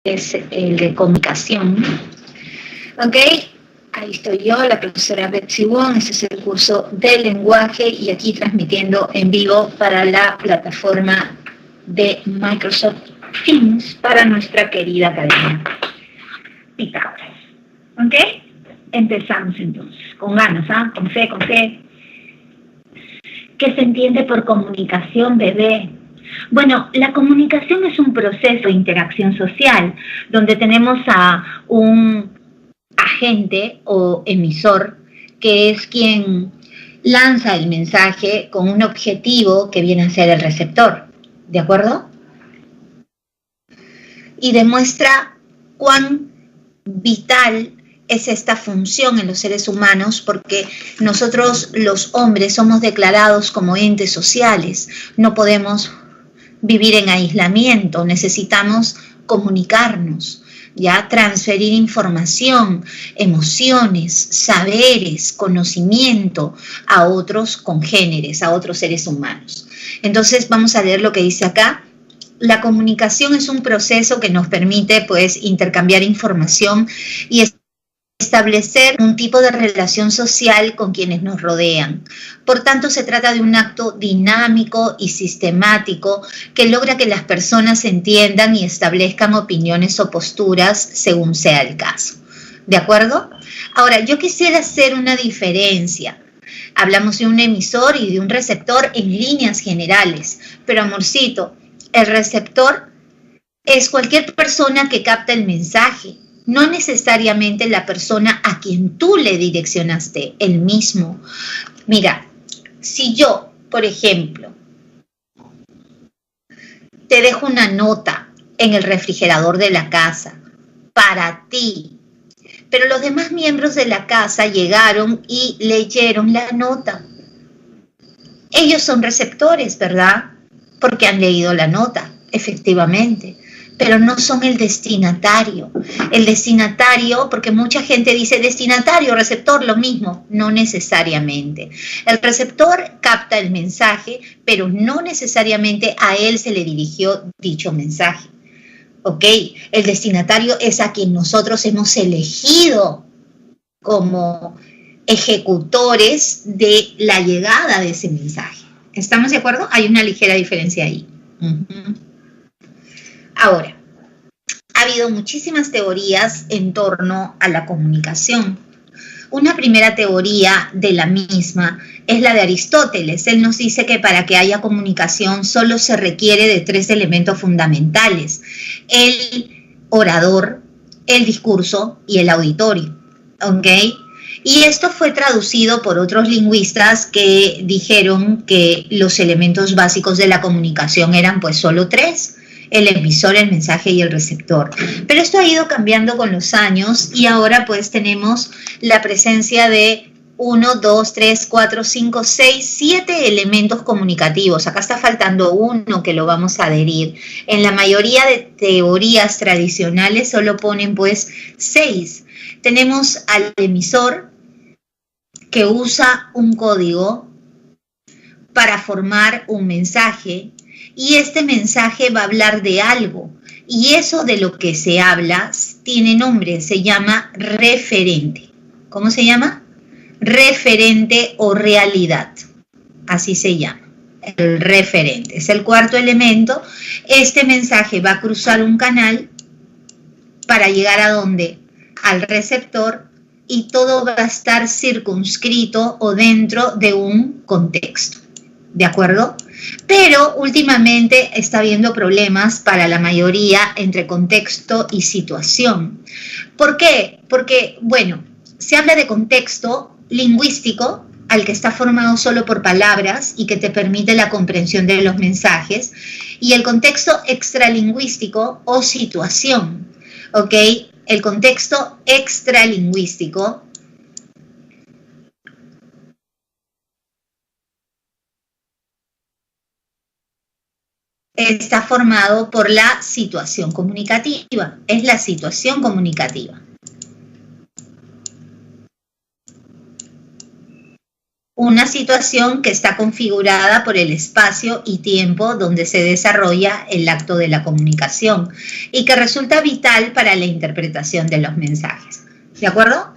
es el de comunicación. Ok, ahí estoy yo, la profesora Betsy Wong. Este es el curso de lenguaje y aquí transmitiendo en vivo para la plataforma de Microsoft Teams para nuestra querida academia Pitágoras. Ok, empezamos entonces, con ganas, ¿ah? Con fe, con fe. ¿Qué se entiende por comunicación, bebé? Bueno, la comunicación es un proceso de interacción social donde tenemos a un agente o emisor que es quien lanza el mensaje con un objetivo que viene a ser el receptor, ¿de acuerdo? Y demuestra cuán vital es esta función en los seres humanos, porque nosotros los hombres somos declarados como entes sociales, no podemos vivir en aislamiento, necesitamos comunicarnos, ya transferir información, emociones, saberes, conocimiento a otros congéneres, a otros seres humanos. Entonces vamos a leer lo que dice acá. La comunicación es un proceso que nos permite, pues, intercambiar información y establecer un tipo de relación social con quienes nos rodean. Por tanto, se trata de un acto dinámico y sistemático que logra que las personas entiendan y establezcan opiniones o posturas según sea el caso. ¿De acuerdo? Ahora, yo quisiera hacer una diferencia. Hablamos de un emisor y de un receptor en líneas generales, pero amorcito, el receptor es cualquier persona que capta el mensaje, no necesariamente la persona a quien tú le direccionaste, el mismo. Mira, si yo, por ejemplo, te dejo una nota en el refrigerador de la casa para ti, pero los demás miembros de la casa llegaron y leyeron la nota. Ellos son receptores, ¿verdad? Porque han leído la nota, efectivamente, pero no son el destinatario. El destinatario, porque mucha gente dice destinatario, receptor, lo mismo, no necesariamente. El receptor capta el mensaje, pero no necesariamente a él se le dirigió dicho mensaje. ¿Ok? El destinatario es a quien nosotros hemos elegido como ejecutores de la llegada de ese mensaje. ¿Estamos de acuerdo? Hay una ligera diferencia ahí. Ahora, ha habido muchísimas teorías en torno a la comunicación. Una primera teoría de la misma es la de Aristóteles. Él nos dice que para que haya comunicación solo se requiere de 3 elementos fundamentales: el orador, el discurso y el auditorio. ¿Ok? Y esto fue traducido por otros lingüistas que dijeron que los elementos básicos de la comunicación eran pues solo 3, el emisor, el mensaje y el receptor. Pero esto ha ido cambiando con los años y ahora pues tenemos la presencia de 1, 2, 3, 4, 5, 6, 7 elementos comunicativos. Acá está faltando uno que lo vamos a adherir. En la mayoría de teorías tradicionales solo ponen pues 6. Tenemos al emisor, que usa un código para formar un mensaje, y este mensaje va a hablar de algo, y eso de lo que se habla tiene nombre, se llama referente. ¿Cómo se llama? Referente o realidad, así se llama. El referente es el cuarto elemento. Este mensaje va a cruzar un canal para llegar a ¿dónde? Al receptor, y todo va a estar circunscrito o dentro de un contexto, ¿de acuerdo? Pero últimamente está habiendo problemas para la mayoría entre contexto y situación. ¿Por qué? Porque, bueno, se habla de contexto lingüístico, al que está formado solo por palabras y que te permite la comprensión de los mensajes, y el contexto extralingüístico o situación, ¿ok? El contexto extralingüístico está formado por la situación comunicativa, es la situación comunicativa. una situación que está configurada por el espacio y tiempo donde se desarrolla el acto de la comunicación y que resulta vital para la interpretación de los mensajes. ¿De acuerdo?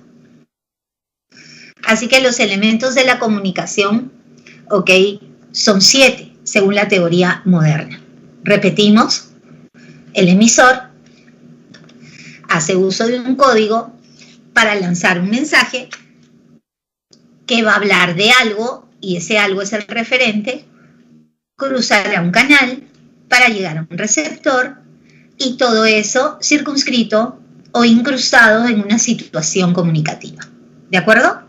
Así que los elementos de la comunicación, ¿ok?, son 7, según la teoría moderna. Repetimos, el emisor hace uso de un código para lanzar un mensaje que va a hablar de algo, y ese algo es el referente, cruzará un canal para llegar a un receptor, y todo eso circunscrito o incrustado en una situación comunicativa. ¿De acuerdo?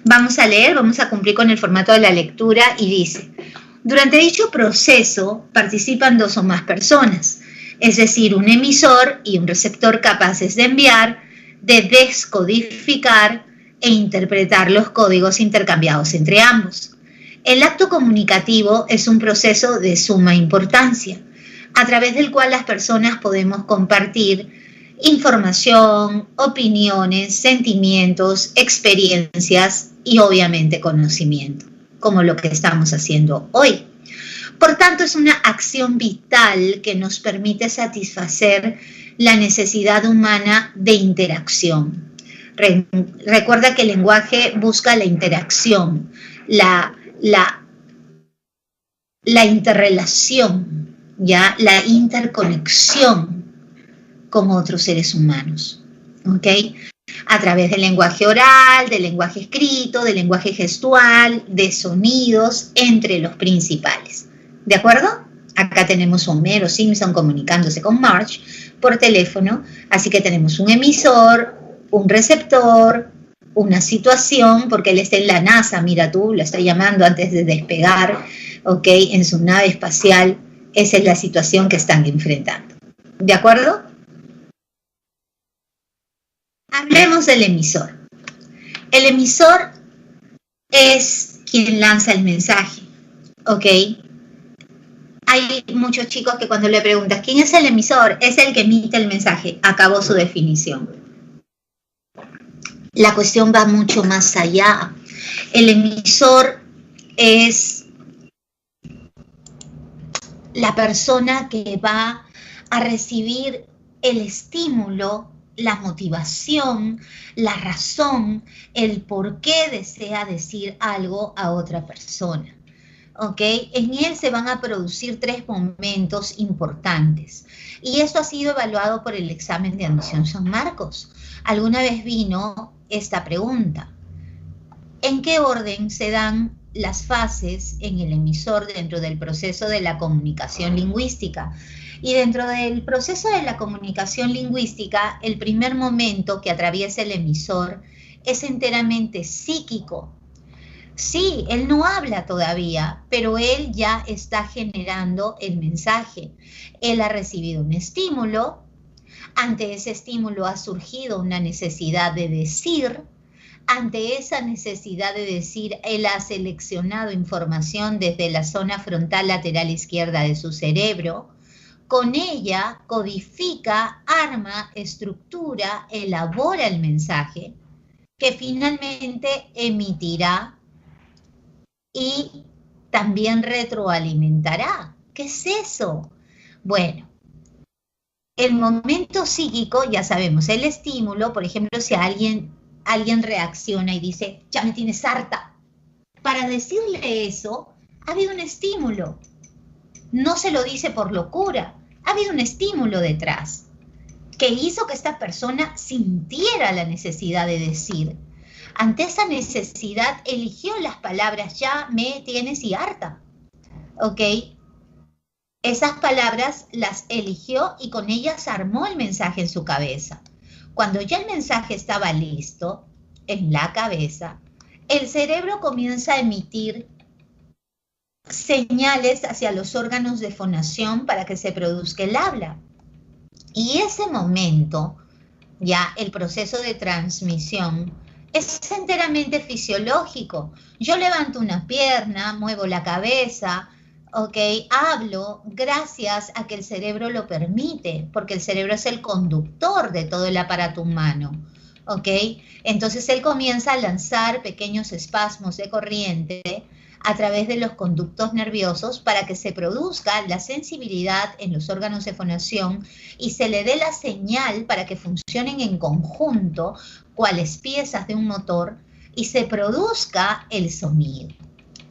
Vamos a leer, vamos a cumplir con el formato de la lectura, y dice: durante dicho proceso participan 2 o más personas, es decir, un emisor y un receptor capaces de enviar, de descodificar e interpretar los códigos intercambiados entre ambos. El acto comunicativo es un proceso de suma importancia, a través del cual las personas podemos compartir información, opiniones, sentimientos, experiencias y obviamente conocimiento, como lo que estamos haciendo hoy. Por tanto, es una acción vital que nos permite satisfacer la necesidad humana de interacción. Recuerda que el lenguaje busca la interacción, la interrelación, ¿ya? La interconexión con otros seres humanos, ¿ok? A través del lenguaje oral, del lenguaje escrito, del lenguaje gestual, de sonidos, entre los principales. ¿De acuerdo? Acá tenemos a Homero Simpson comunicándose con Marge por teléfono, así que tenemos un emisor, un receptor, una situación, porque él está en la NASA, mira tú, lo está llamando antes de despegar, ¿ok? En su nave espacial. Esa es la situación que están enfrentando. ¿De acuerdo? Hablemos del emisor. El emisor es quien lanza el mensaje, ¿ok? Hay muchos chicos que cuando le preguntas ¿quién es el emisor? Es el que emite el mensaje. Acabó su definición. La cuestión va mucho más allá. El emisor es la persona que va a recibir el estímulo, la motivación, la razón, el por qué desea decir algo a otra persona. ¿Ok? En él se van a producir 3 momentos importantes. Y esto ha sido evaluado por el examen de admisión San Marcos. Alguna vez vino esta pregunta: ¿en qué orden se dan las fases en el emisor dentro del proceso de la comunicación lingüística? Y dentro del proceso de la comunicación lingüística, el primer momento que atraviesa el emisor es enteramente psíquico. Sí, él no habla todavía, pero él ya está generando el mensaje. Él ha recibido un estímulo, ante ese estímulo ha surgido una necesidad de decir, ante esa necesidad de decir, él ha seleccionado información desde la zona frontal lateral izquierda de su cerebro, con ella codifica, arma, estructura, elabora el mensaje, que finalmente emitirá y también retroalimentará. ¿Qué es eso? Bueno, el momento psíquico, ya sabemos, el estímulo, por ejemplo, si alguien reacciona y dice, ya me tienes harta. Para decirle eso, ha habido un estímulo. No se lo dice por locura, ha habido un estímulo detrás que hizo que esta persona sintiera la necesidad de decir. Ante esa necesidad eligió las palabras ya me tienes y harta, ¿ok? Esas palabras las eligió y con ellas armó el mensaje en su cabeza. Cuando ya el mensaje estaba listo en la cabeza, el cerebro comienza a emitir señales hacia los órganos de fonación para que se produzca el habla. Y ese momento, ya el proceso de transmisión, es enteramente fisiológico. Yo levanto una pierna, muevo la cabeza, ok, hablo gracias a que el cerebro lo permite, porque el cerebro es el conductor de todo el aparato humano. ¿ok? Entonces él comienza a lanzar pequeños espasmos de corriente a través de los conductos nerviosos para que se produzca la sensibilidad en los órganos de fonación y se le dé la señal para que funcionen en conjunto, cuales piezas de un motor, y se produzca el sonido.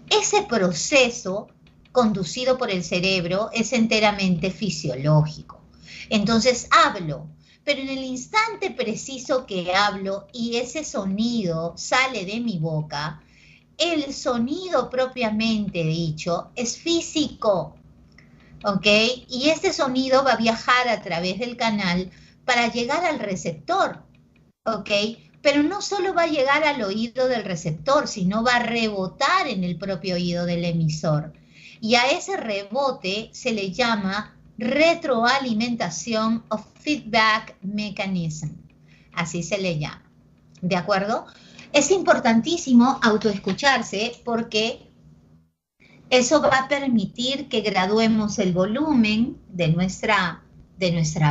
Ese proceso conducido por el cerebro es enteramente fisiológico. Entonces hablo, pero en el instante preciso que hablo y ese sonido sale de mi boca, el sonido propiamente dicho es físico, ¿ok? Y este sonido va a viajar a través del canal para llegar al receptor, ¿ok? Pero no solo va a llegar al oído del receptor, sino va a rebotar en el propio oído del emisor. Y a ese rebote se le llama retroalimentación o feedback mechanism. Así se le llama. ¿De acuerdo? Es importantísimo autoescucharse porque eso va a permitir que graduemos el volumen de nuestra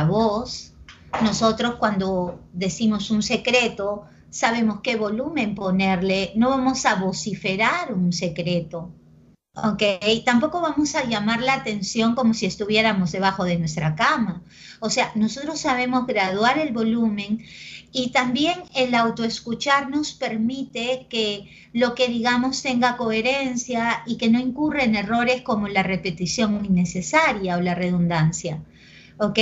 voz. Nosotros cuando decimos un secreto, sabemos qué volumen ponerle, no vamos a vociferar un secreto, ¿ok? Tampoco vamos a llamar la atención como si estuviéramos debajo de nuestra cama. O sea, nosotros sabemos graduar el volumen y también el autoescuchar nos permite que lo que digamos tenga coherencia y que no incurra en errores como la repetición innecesaria o la redundancia, ¿ok?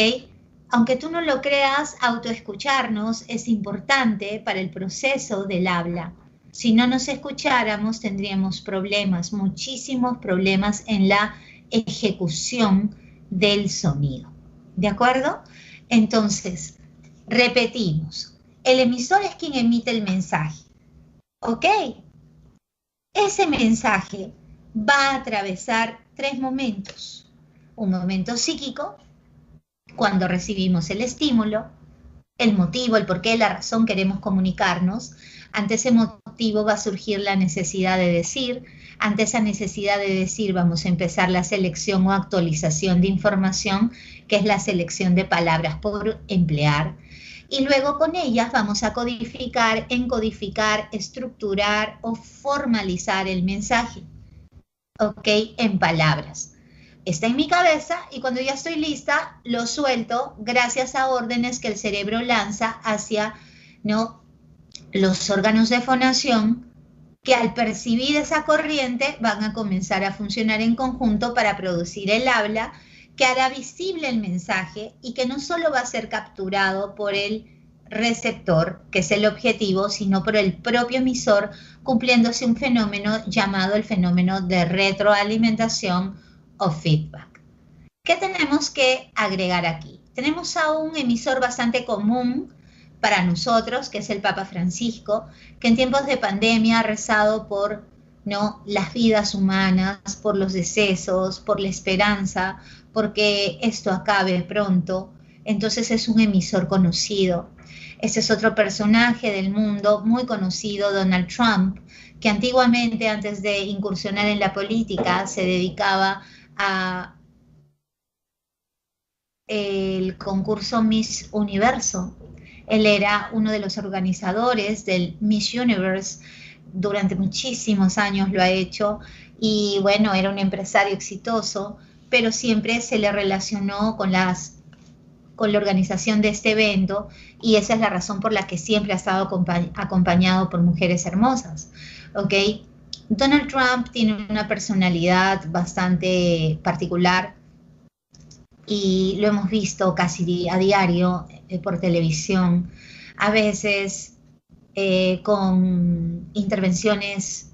Aunque tú no lo creas, autoescucharnos es importante para el proceso del habla. Si no nos escucháramos, tendríamos problemas, muchísimos problemas en la ejecución del sonido. ¿De acuerdo? Entonces, repetimos. El emisor es quien emite el mensaje. ¿Ok? Ese mensaje va a atravesar 3 momentos. Un momento psíquico, cuando recibimos el estímulo, el motivo, el por qué, la razón queremos comunicarnos. Ante ese motivo va a surgir la necesidad de decir. Ante esa necesidad de decir vamos a empezar la selección o actualización de información, que es la selección de palabras por emplear. Y luego con ellas vamos a codificar, encodificar, estructurar o formalizar el mensaje, ¿ok? En palabras. Está en mi cabeza y cuando ya estoy lista, lo suelto gracias a órdenes que el cerebro lanza hacia, ¿no?, los órganos de fonación, que al percibir esa corriente van a comenzar a funcionar en conjunto para producir el habla que hará visible el mensaje y que no solo va a ser capturado por el receptor, que es el objetivo, sino por el propio emisor, cumpliéndose un fenómeno llamado el fenómeno de retroalimentación o feedback. ¿Qué tenemos que agregar aquí? Tenemos a un emisor bastante común para nosotros, que es el Papa Francisco, que en tiempos de pandemia ha rezado por, ¿no?, las vidas humanas, por los decesos, por la esperanza, porque esto acabe pronto. Entonces es un emisor conocido. Ese es otro personaje del mundo muy conocido, Donald Trump, que antiguamente, antes de incursionar en la política, se dedicaba a el concurso Miss Universo. Él era uno de los organizadores del Miss Universe, durante muchísimos años lo ha hecho, y bueno, era un empresario exitoso, pero siempre se le relacionó con la organización de este evento, y esa es la razón por la que siempre ha estado acompañado por mujeres hermosas, ¿ok? Donald Trump tiene una personalidad bastante particular, y lo hemos visto casi a diario por televisión, a veces con intervenciones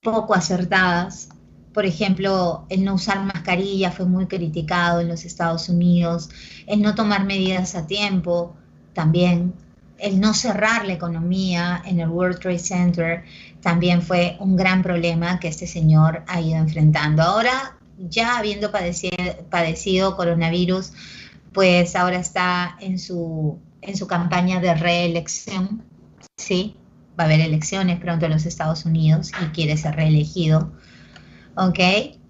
poco acertadas. Por ejemplo, el no usar mascarilla fue muy criticado en los Estados Unidos, el no tomar medidas a tiempo también, el no cerrar la economía en el World Trade Center también fue un gran problema que este señor ha ido enfrentando. Ahora, ya habiendo padecido coronavirus, pues ahora está en su campaña de reelección, ¿sí? Va a haber elecciones pronto en los Estados Unidos y quiere ser reelegido, ¿ok?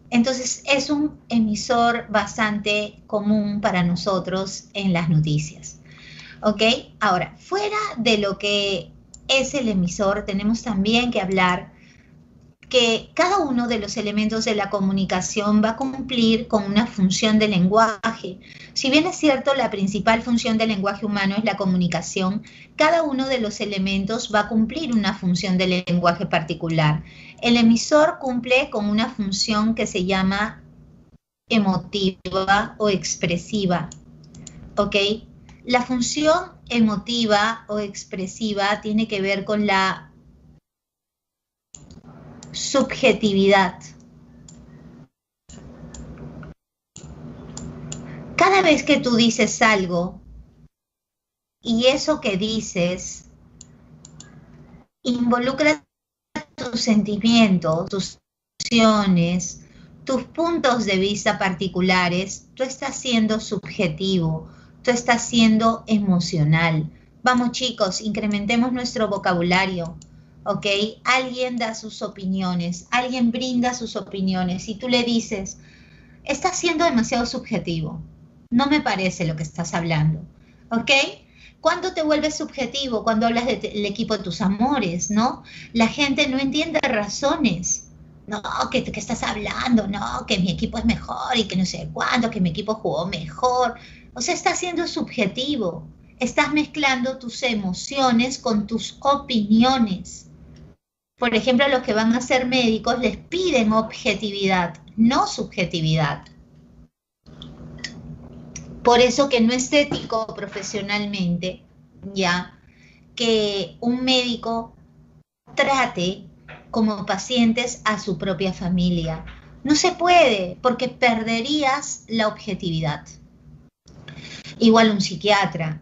Entonces es un emisor bastante común para nosotros en las noticias, ¿Ok? Ahora, fuera de lo que es el emisor, tenemos también que hablar que cada uno de los elementos de la comunicación va a cumplir con una función de lenguaje. Si bien es cierto, la principal función del lenguaje humano es la comunicación, cada uno de los elementos va a cumplir una función de lenguaje particular. El emisor cumple con una función que se llama emotiva o expresiva, ¿ok? La función emotiva o expresiva tiene que ver con la subjetividad. Cada vez que tú dices algo y eso que dices involucra tus sentimientos, tus emociones, tus puntos de vista particulares, tú estás siendo subjetivo, tú estás siendo emocional. Vamos chicos, incrementemos nuestro vocabulario. ¿Ok? Alguien da sus opiniones, alguien brinda sus opiniones y tú le dices, estás siendo demasiado subjetivo, no me parece lo que estás hablando, ¿ok? ¿Cuándo te vuelves subjetivo? Cuando hablas del equipo de tus amores, ¿no? La gente no entiende razones. No, que estás hablando, no, que mi equipo es mejor y que no sé cuándo, que mi equipo jugó mejor. O sea, estás siendo subjetivo, estás mezclando tus emociones con tus opiniones. Por ejemplo, a los que van a ser médicos les piden objetividad, no subjetividad. Por eso que no es ético profesionalmente, ya, que un médico trate como pacientes a su propia familia. No se puede, porque perderías la objetividad. Igual un psiquiatra.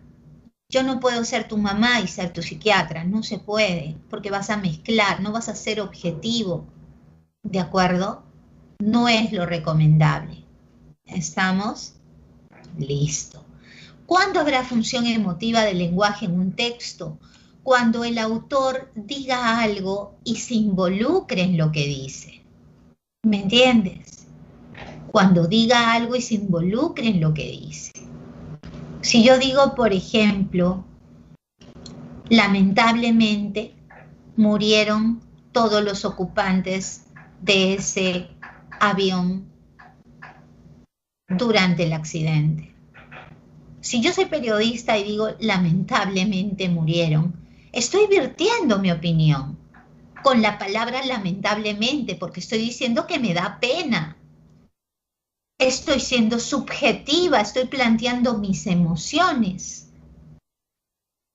Yo no puedo ser tu mamá y ser tu psiquiatra, no se puede, porque vas a mezclar, no vas a ser objetivo, ¿de acuerdo? No es lo recomendable. ¿Estamos? Listo. ¿Cuándo habrá función emotiva del lenguaje en un texto? Cuando el autor diga algo y se involucre en lo que dice. ¿Me entiendes? Cuando diga algo y se involucre en lo que dice. Si yo digo, por ejemplo, lamentablemente murieron todos los ocupantes de ese avión durante el accidente. Si yo soy periodista y digo lamentablemente murieron, estoy virtiendo mi opinión con la palabra lamentablemente porque estoy diciendo que me da pena. Estoy siendo subjetiva, estoy planteando mis emociones.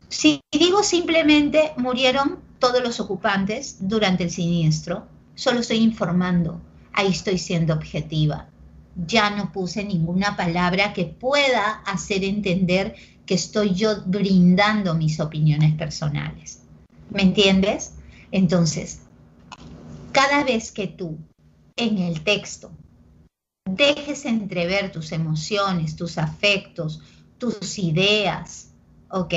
Si digo simplemente murieron todos los ocupantes durante el siniestro, solo estoy informando, ahí estoy siendo objetiva. Ya no puse ninguna palabra que pueda hacer entender que estoy yo brindando mis opiniones personales. ¿Me entiendes? Entonces, cada vez que tú en el texto dejes entrever tus emociones, tus afectos, tus ideas, ¿ok?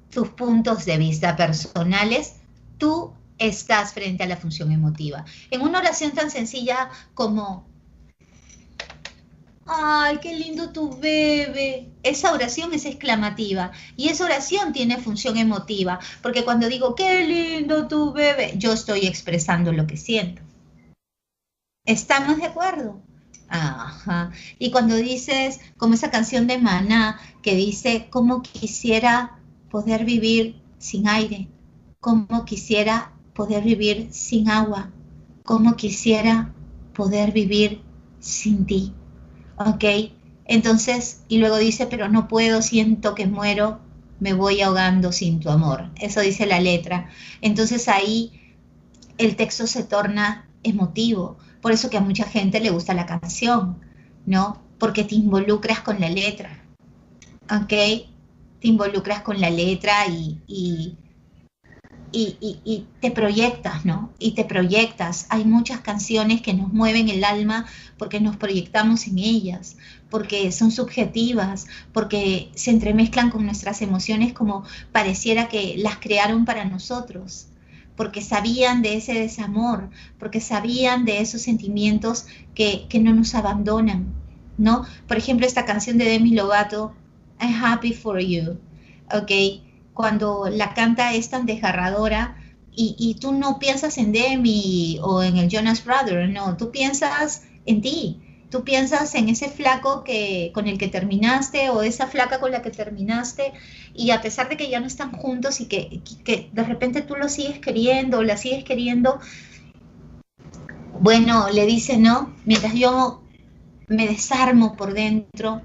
Tus puntos de vista personales, tú estás frente a la función emotiva. En una oración tan sencilla como ¡ay, qué lindo tu bebé! Esa oración es exclamativa y esa oración tiene función emotiva, porque cuando digo ¡qué lindo tu bebé!, yo estoy expresando lo que siento. ¿Estamos de acuerdo? Ajá. Y cuando dices, como esa canción de Maná, que dice, cómo quisiera poder vivir sin aire, cómo quisiera poder vivir sin agua, cómo quisiera poder vivir sin ti. ¿Ok? Entonces, y luego dice, pero no puedo, siento que muero, me voy ahogando sin tu amor. Eso dice la letra. Entonces ahí el texto se torna emotivo. Por eso que a mucha gente le gusta la canción, ¿no? Porque te involucras con la letra. ¿Ok? Te involucras con la letra y te proyectas, ¿no? Y te proyectas. Hay muchas canciones que nos mueven el alma porque nos proyectamos en ellas, porque son subjetivas, porque se entremezclan con nuestras emociones como pareciera que las crearon para nosotros, porque sabían de ese desamor, porque sabían de esos sentimientos que no nos abandonan, ¿no? Por ejemplo, esta canción de Demi Lovato, I'm Happy for You. ¿ok? Cuando la canta es tan desgarradora y tú no piensas en Demi o en el Jonas Brothers, no, tú piensas en ti, tú piensas en ese flaco con el que terminaste o esa flaca con la que terminaste y a pesar de que ya no están juntos y que de repente tú lo sigues queriendo o la sigues queriendo, bueno, le dice, ¿no? Mientras yo me desarmo por dentro,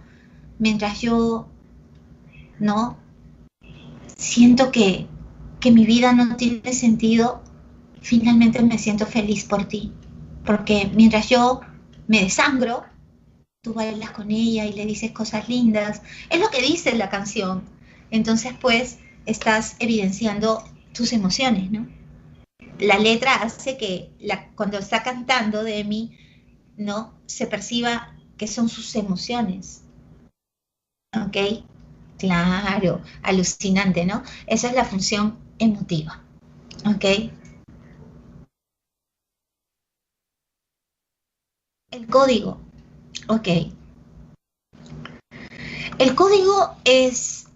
mientras yo, ¿no? Siento que mi vida no tiene sentido, finalmente me siento feliz por ti. Porque mientras yo me desangro, tú bailas con ella y le dices cosas lindas. Es lo que dice la canción. Entonces, pues, estás evidenciando tus emociones, ¿no? La letra hace que cuando está cantando Demi, ¿no? Se perciba que son sus emociones. ¿Ok? Claro, alucinante, ¿no? Esa es la función emotiva. ¿Ok? El código. Ok. El código es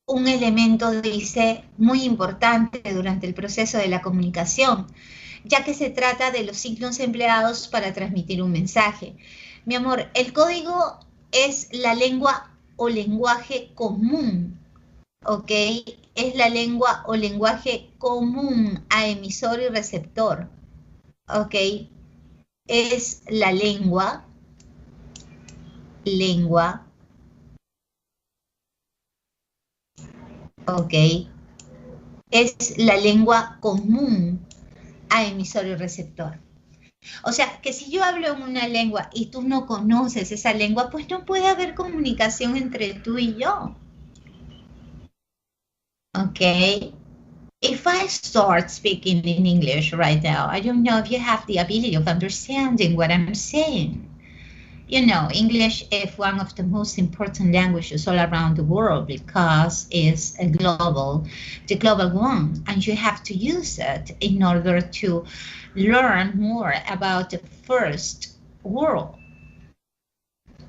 un elemento, dice, muy importante durante el proceso de la comunicación, ya que se trata de los signos empleados para transmitir un mensaje. Mi amor, el código es la lengua o lenguaje común, ¿ok? Es la lengua o lenguaje común a emisor y receptor, ¿ok? Es la lengua, ¿ok? Es la lengua común a emisor y receptor. O sea, que si yo hablo en una lengua y tú no conoces esa lengua, pues no puede haber comunicación entre tú y yo. ¿Ok? If I start speaking in English right now, I don't know if you have the ability of understanding what I'm saying. You know, English is one of the most important languages all around the world because it's the global one, and you have to use it in order to learn more about the first world.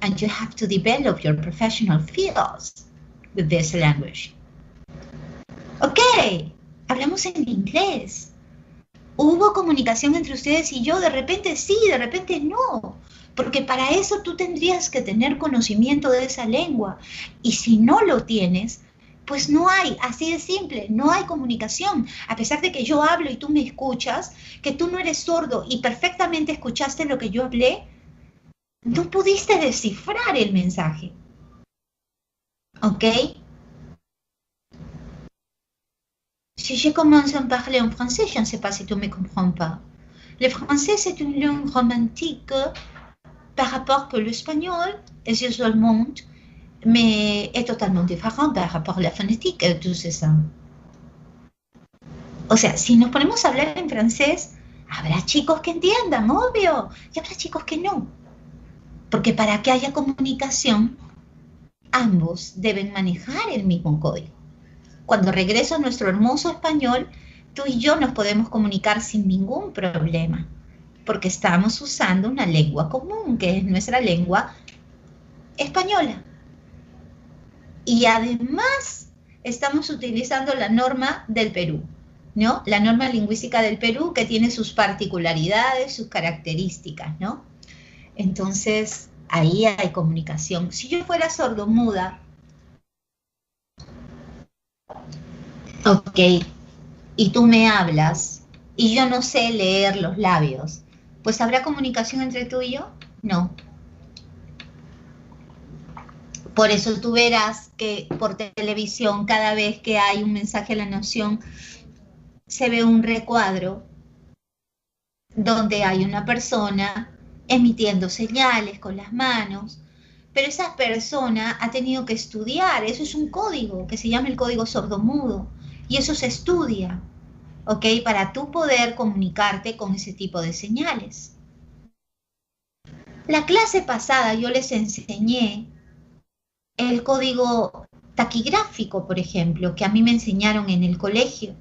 And you have to develop your professional fields with this language. Ok, hablamos en inglés. ¿Hubo comunicación entre ustedes y yo? De repente sí, de repente no. Porque para eso tú tendrías que tener conocimiento de esa lengua. Y si no lo tienes, pues no hay, así de simple, no hay comunicación. A pesar de que yo hablo y tú me escuchas, que tú no eres sordo y perfectamente escuchaste lo que yo hablé, no pudiste descifrar el mensaje. ¿Ok? Si je commence à parler en français, je ne sais pas si tu me comprends pas. Le français, c'est une langue romantique par rapport que l'espagnol es usuellement, mais est totalement différent par rapport a la fonétique, tout ça. O sea, si nos ponemos a hablar en francés, habrá chicos que entiendan, obvio, y habrá chicos que no. Porque para que haya comunicación, ambos deben manejar el mismo código. Cuando regreso a nuestro hermoso español, tú y yo nos podemos comunicar sin ningún problema, porque estamos usando una lengua común, que es nuestra lengua española. Y además estamos utilizando la norma del Perú, ¿no? La norma lingüística del Perú, que tiene sus particularidades, sus características, ¿no? Entonces, ahí hay comunicación. Si yo fuera sordomuda, ok, y tú me hablas, y yo no sé leer los labios, pues ¿habrá comunicación entre tú y yo? No. Por eso tú verás que por televisión, cada vez que hay un mensaje a la nación, se ve un recuadro donde hay una persona emitiendo señales con las manos, pero esa persona ha tenido que estudiar, eso es un código que se llama el código sordomudo, y eso se estudia, ¿ok? Para tú poder comunicarte con ese tipo de señales. La clase pasada yo les enseñé el código taquigráfico, por ejemplo, que a mí me enseñaron en el colegio.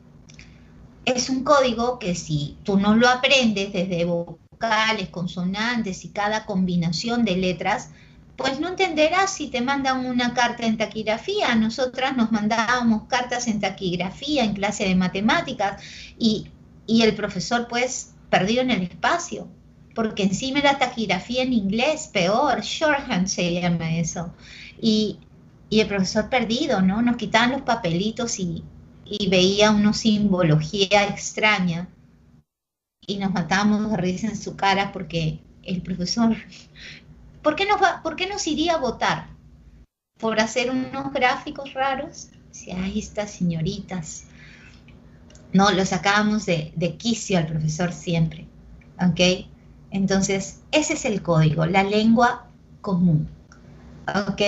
Es un código que si tú no lo aprendes desde vocales, consonantes y cada combinación de letras, pues no entenderás si te mandan una carta en taquigrafía. Nosotras nos mandábamos cartas en taquigrafía en clase de matemáticas y el profesor pues perdido en el espacio, porque encima era taquigrafía en inglés, peor, shorthand se llama eso. Y, y el profesor perdido, ¿no? Nos quitaban los papelitos y veía una simbología extraña y nos matábamos de risa en su cara porque el profesor, ¿por qué nos iría a votar? ¿Por hacer unos gráficos raros? Sí, ahí estas señoritas. No, lo sacábamos de quicio al profesor siempre, ¿ok? Entonces, ese es el código, la lengua común, ¿ok?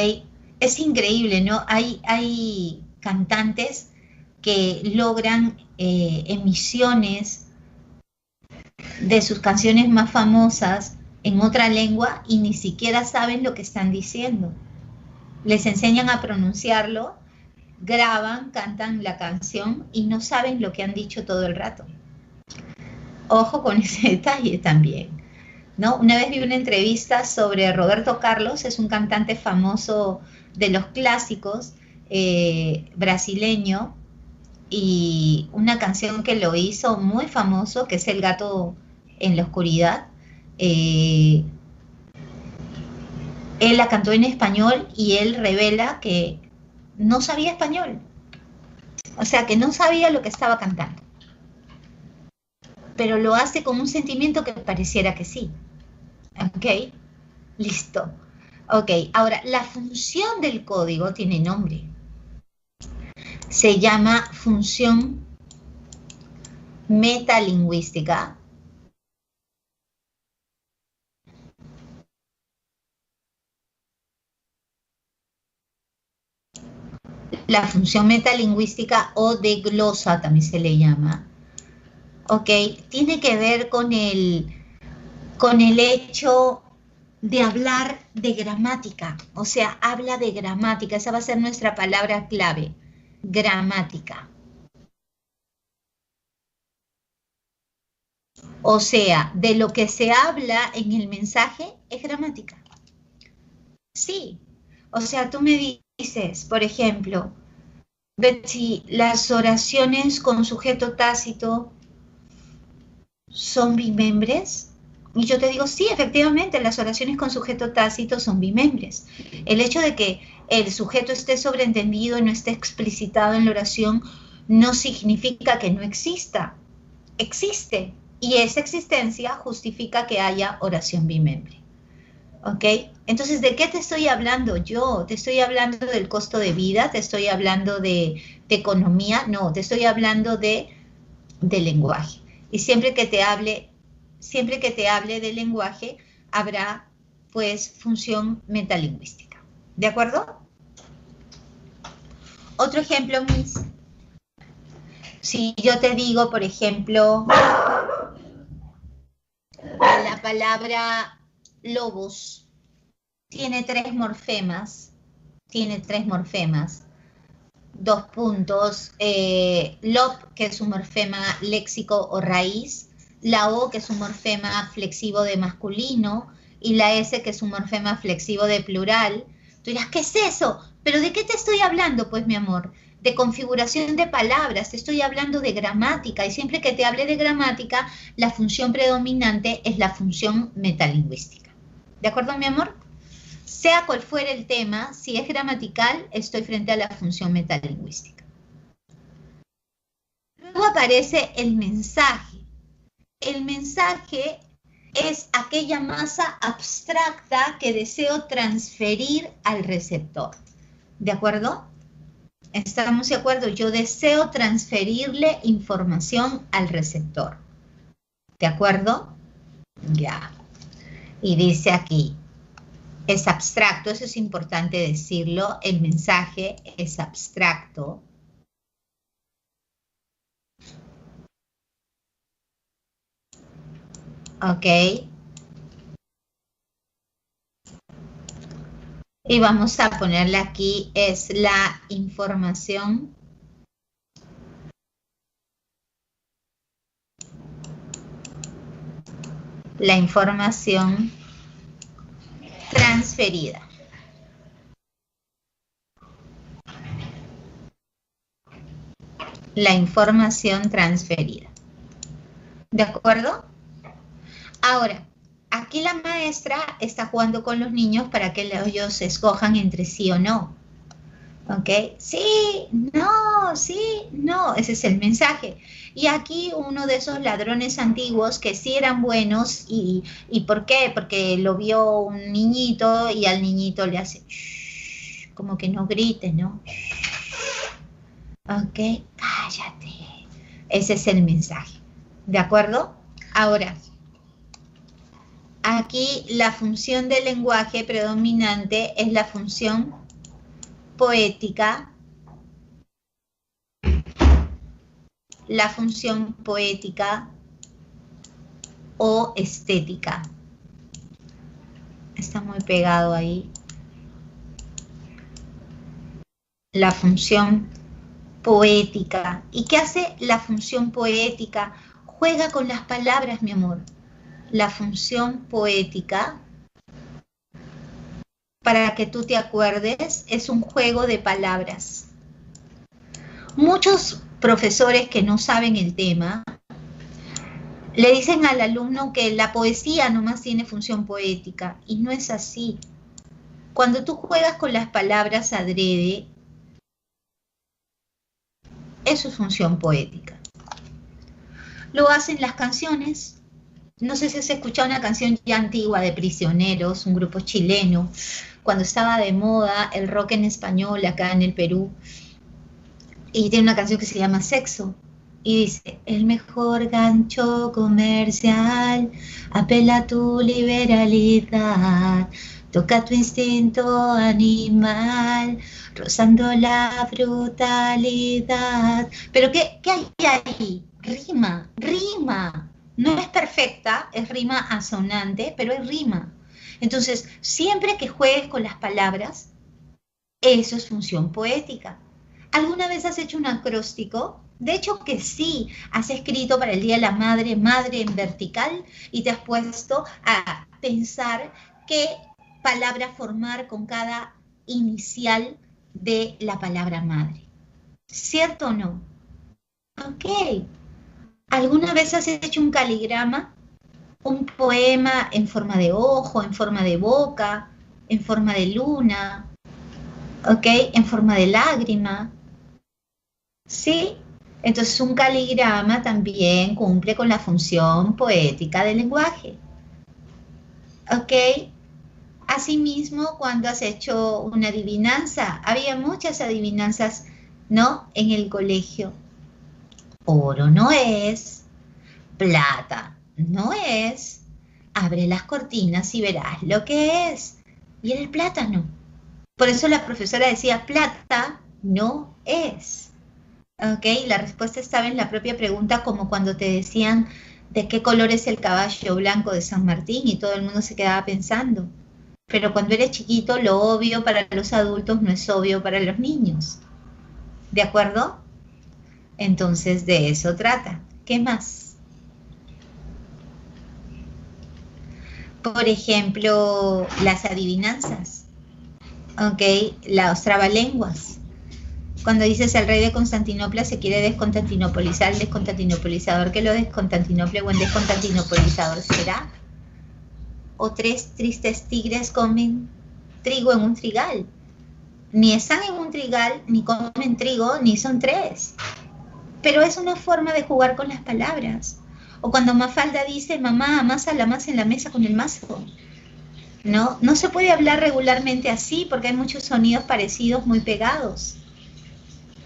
Es increíble, ¿no? Hay cantantes que logran emisiones de sus canciones más famosas en otra lengua y ni siquiera saben lo que están diciendo. Les enseñan a pronunciarlo, graban, cantan la canción y no saben lo que han dicho todo el rato. Ojo con ese detalle también, ¿no? Una vez vi una entrevista sobre Roberto Carlos, es un cantante famoso de los clásicos, brasileño, y una canción que lo hizo muy famoso, que es El gato en la oscuridad. Él la cantó en español y él revela que no sabía español, o sea, que no sabía lo que estaba cantando, pero lo hace con un sentimiento que pareciera que sí. ¿Ok? Listo. Ok, ahora, la función del código tiene nombre. Se llama función metalingüística. La función metalingüística o de glosa también se le llama. Ok, tiene que ver con el hecho de hablar de gramática, o sea, habla de gramática, esa va a ser nuestra palabra clave, gramática. O sea, de lo que se habla en el mensaje es gramática. Sí, o sea, tú me dices, por ejemplo, Betsy, las oraciones con sujeto tácito son bimembres. Y yo te digo, sí, efectivamente, las oraciones con sujeto tácito son bimembres. El hecho de que el sujeto esté sobreentendido y no esté explicitado en la oración no significa que no exista. Existe. Y esa existencia justifica que haya oración bimembre. ¿Ok? Entonces, ¿de qué te estoy hablando yo? ¿Te estoy hablando del costo de vida? ¿Te estoy hablando de economía? No, te estoy hablando de lenguaje. Y siempre que te hable de lenguaje, habrá pues función metalingüística. ¿De acuerdo? Otro ejemplo, Miss. Si yo te digo, por ejemplo, la palabra lobos tiene tres morfemas. Dos puntos, lob, que es un morfema léxico o raíz, la O, que es un morfema flexivo de masculino, y la S, que es un morfema flexivo de plural. Tú dirás, ¿qué es eso? ¿Pero de qué te estoy hablando? Pues, mi amor, de configuración de palabras, te estoy hablando de gramática, y siempre que te hable de gramática, la función predominante es la función metalingüística. ¿De acuerdo, mi amor? Sea cual fuera el tema, si es gramatical, estoy frente a la función metalingüística. Luego aparece el mensaje. El mensaje es aquella masa abstracta que deseo transferir al receptor. ¿De acuerdo? ¿Estamos de acuerdo? Yo deseo transferirle información al receptor. ¿De acuerdo? Ya. Y dice aquí, es abstracto, eso es importante decirlo, el mensaje es abstracto. ¿Ok? Y vamos a ponerle aquí, es la información transferida. la información transferida. ¿De acuerdo? Ahora, aquí la maestra está jugando con los niños para que ellos escojan entre sí o no. ¿Ok? Sí, no, ese es el mensaje. Y aquí uno de esos ladrones antiguos que sí eran buenos, ¿y por qué? Porque lo vio un niñito y al niñito le hace, shh, como que no grite, ¿no? ¿Ok? Cállate. Ese es el mensaje. ¿De acuerdo? Ahora, aquí la función del lenguaje predominante es la función poética, o estética. Está muy pegado ahí. La función poética. ¿Y qué hace la función poética? Juega con las palabras, mi amor. La función poética, para que tú te acuerdes, es un juego de palabras. Muchos profesores que no saben el tema le dicen al alumno que la poesía nomás tiene función poética, y no es así. Cuando tú juegas con las palabras adrede, eso es función poética. Lo hacen las canciones. No sé si has escuchado una canción ya antigua de Prisioneros, un grupo chileno, cuando estaba de moda el rock en español acá en el Perú, y tiene una canción que se llama Sexo, y dice, el mejor gancho comercial apela a tu liberalidad, toca tu instinto animal, rozando la brutalidad. Pero ¿qué hay ahí? Rima. No es perfecta, es rima asonante, pero es rima. Entonces, siempre que juegues con las palabras, eso es función poética. ¿Alguna vez has hecho un acróstico? De hecho que sí, has escrito para el Día de la Madre, madre en vertical, y te has puesto a pensar qué palabra formar con cada inicial de la palabra madre. ¿Cierto o no? Ok. ¿Alguna vez has hecho un caligrama? Un poema en forma de ojo, en forma de boca, en forma de luna, ¿ok? En forma de lágrima. ¿Sí? Entonces un caligrama también cumple con la función poética del lenguaje. ¿Ok? Asimismo, cuando has hecho una adivinanza, había muchas adivinanzas, ¿no? En el colegio. Oro no es, plata no es, abre las cortinas y verás lo que es. Y era el plátano. Por eso la profesora decía, plata no es. ¿Ok? La respuesta estaba en la propia pregunta, como cuando te decían de qué color es el caballo blanco de San Martín y todo el mundo se quedaba pensando. Pero cuando eres chiquito, lo obvio para los adultos no es obvio para los niños. ¿De acuerdo? Entonces de eso trata. ¿Qué más? Por ejemplo, las adivinanzas. ¿Ok? Los trabalenguas. Cuando dices el rey de Constantinopla se quiere desconstantinopolizar, el desconstantinopolizador que lo desconstantinople o el desconstantinopolizador será. O 3 tristes tigres comen trigo en un trigal. Ni están en un trigal, ni comen trigo, ni son 3. Pero es una forma de jugar con las palabras. O cuando Mafalda dice, mamá, amasa la masa en la mesa con el mazo. No se puede hablar regularmente así porque hay muchos sonidos parecidos muy pegados.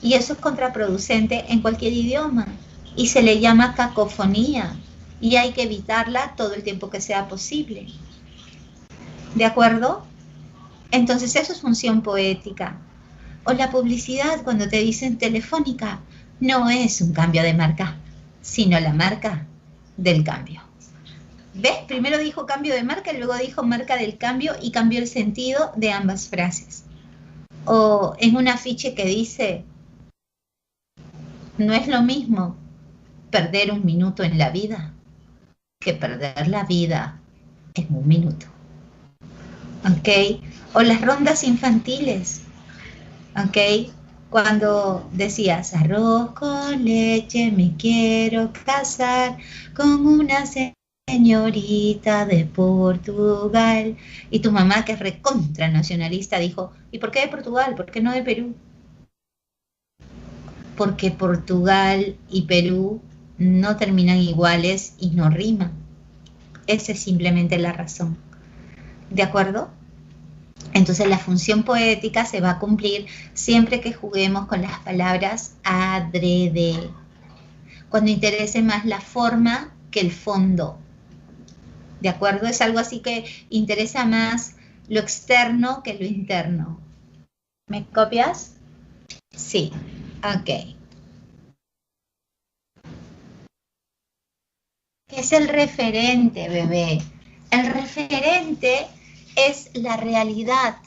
Y eso es contraproducente en cualquier idioma. Y se le llama cacofonía. Y hay que evitarla todo el tiempo que sea posible. ¿De acuerdo? Entonces eso es función poética. O la publicidad, cuando te dicen Telefónica, no es un cambio de marca, sino la marca del cambio. ¿Ves? Primero dijo cambio de marca y luego dijo marca del cambio y cambió el sentido de ambas frases. O en un afiche que dice, no es lo mismo perder un minuto en la vida que perder la vida en un minuto. ¿Ok? O las rondas infantiles. ¿Ok? Cuando decías arroz con leche, me quiero casar con una señorita de Portugal. Y tu mamá, que es recontra nacionalista, dijo, ¿y por qué de Portugal? ¿Por qué no de Perú? Porque Portugal y Perú no terminan iguales y no riman. Esa es simplemente la razón. ¿De acuerdo? Entonces la función poética se va a cumplir siempre que juguemos con las palabras adrede, cuando interese más la forma que el fondo. ¿De acuerdo? Es algo así que interesa más lo externo que lo interno. ¿Me copias? Sí. Ok. ¿Qué es el referente, bebé? El referente es la realidad,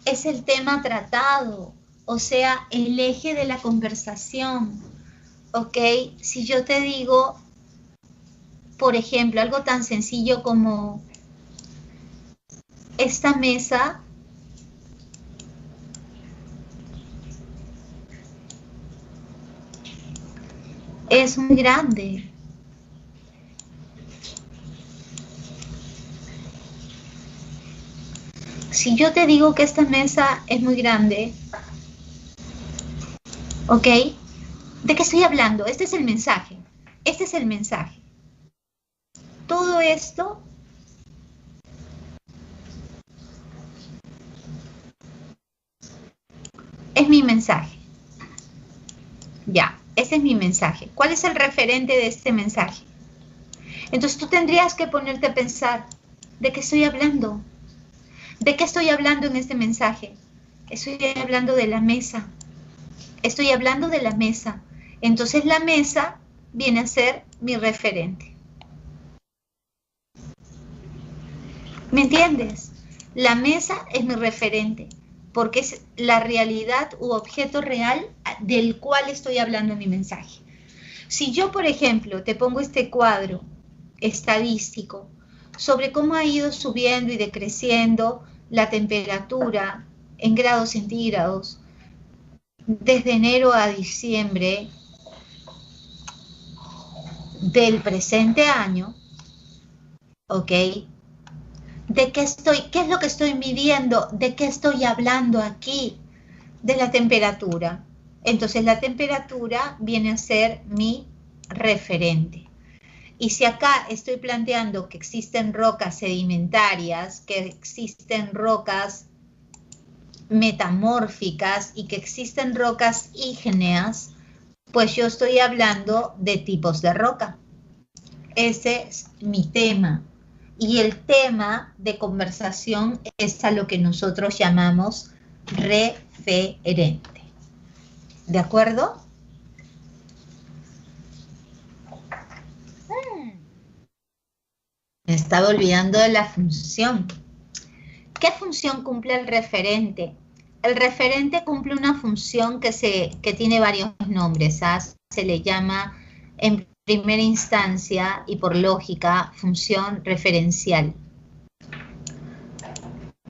es el tema tratado, o sea, el eje de la conversación, ¿ok? Si yo te digo, por ejemplo, algo tan sencillo como esta mesa es muy grande. Si yo te digo que esta mesa es muy grande, ¿ok? ¿De qué estoy hablando? Este es el mensaje. Este es el mensaje. Todo esto es mi mensaje. Ya, ese es mi mensaje. ¿Cuál es el referente de este mensaje? Entonces tú tendrías que ponerte a pensar, ¿de qué estoy hablando? ¿De qué estoy hablando en este mensaje? Estoy hablando de la mesa. Estoy hablando de la mesa. Entonces la mesa viene a ser mi referente. ¿Me entiendes? La mesa es mi referente porque es la realidad u objeto real del cual estoy hablando en mi mensaje. Si yo, por ejemplo, te pongo este cuadro estadístico sobre cómo ha ido subiendo y decreciendo la temperatura en grados centígrados desde enero a diciembre del presente año, ¿ok? ¿De qué qué es lo que estoy midiendo? ¿De qué estoy hablando aquí? De la temperatura. Entonces la temperatura viene a ser mi referente. Y si acá estoy planteando que existen rocas sedimentarias, que existen rocas metamórficas y que existen rocas ígneas, pues yo estoy hablando de tipos de roca. Ese es mi tema. Y el tema de conversación es a lo que nosotros llamamos referente. ¿De acuerdo? Me estaba olvidando de la función. ¿Qué función cumple el referente? El referente cumple una función que tiene varios nombres. Se le llama en primera instancia y por lógica función referencial.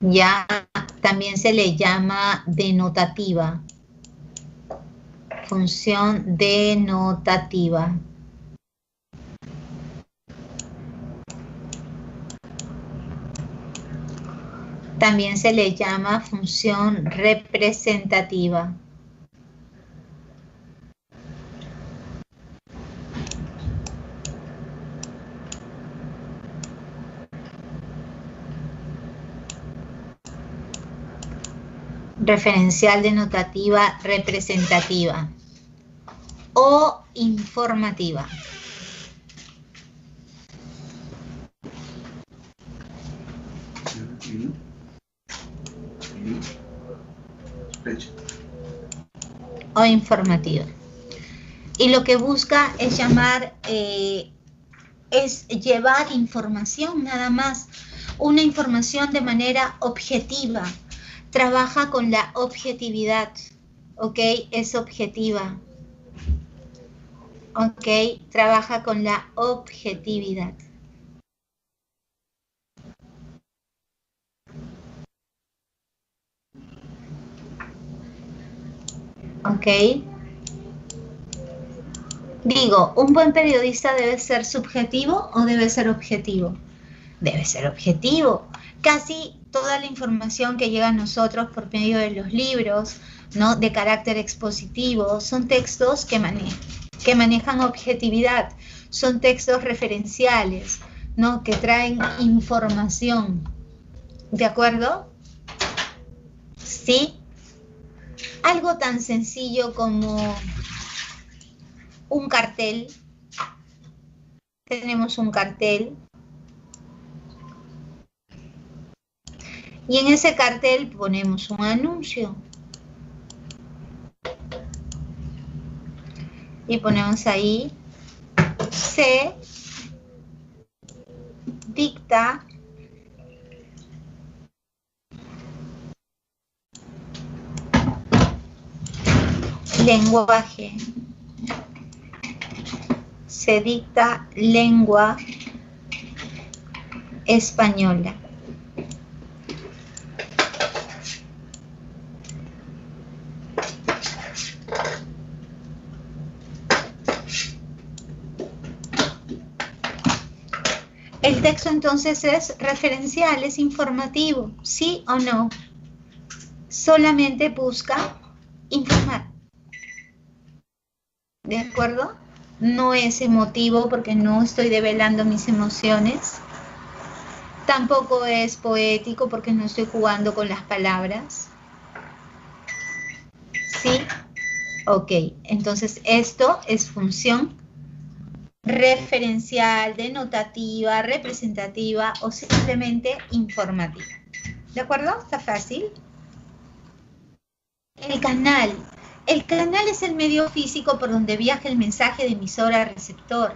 Ya también se le llama denotativa. Función denotativa. También se le llama función representativa. Referencial, denotativa, representativa o informativa. O informativa. Y lo que busca es es llevar información nada más, una información de manera objetiva. Trabaja con la objetividad, ¿ok? Es objetiva. Ok, trabaja con la objetividad. ¿Ok? Digo, ¿un buen periodista debe ser subjetivo o debe ser objetivo? Debe ser objetivo. Casi toda la información que llega a nosotros por medio de los libros, ¿no?, de carácter expositivo, son textos que manejan objetividad, son textos referenciales, ¿no?, que traen información. ¿De acuerdo? ¿Sí? Algo tan sencillo como un cartel. Tenemos un cartel. Y en ese cartel ponemos un anuncio. Y ponemos ahí, se dicta lenguaje. Se dicta lengua española. El texto entonces es referencial, es informativo, ¿sí o no? Solamente busca informar. ¿De acuerdo? No es emotivo porque no estoy develando mis emociones. Tampoco es poético porque no estoy jugando con las palabras. ¿Sí? Ok, entonces esto es función referencial, denotativa, representativa o simplemente informativa. ¿De acuerdo? ¿Está fácil? El canal. El canal es el medio físico por donde viaja el mensaje de emisor a receptor.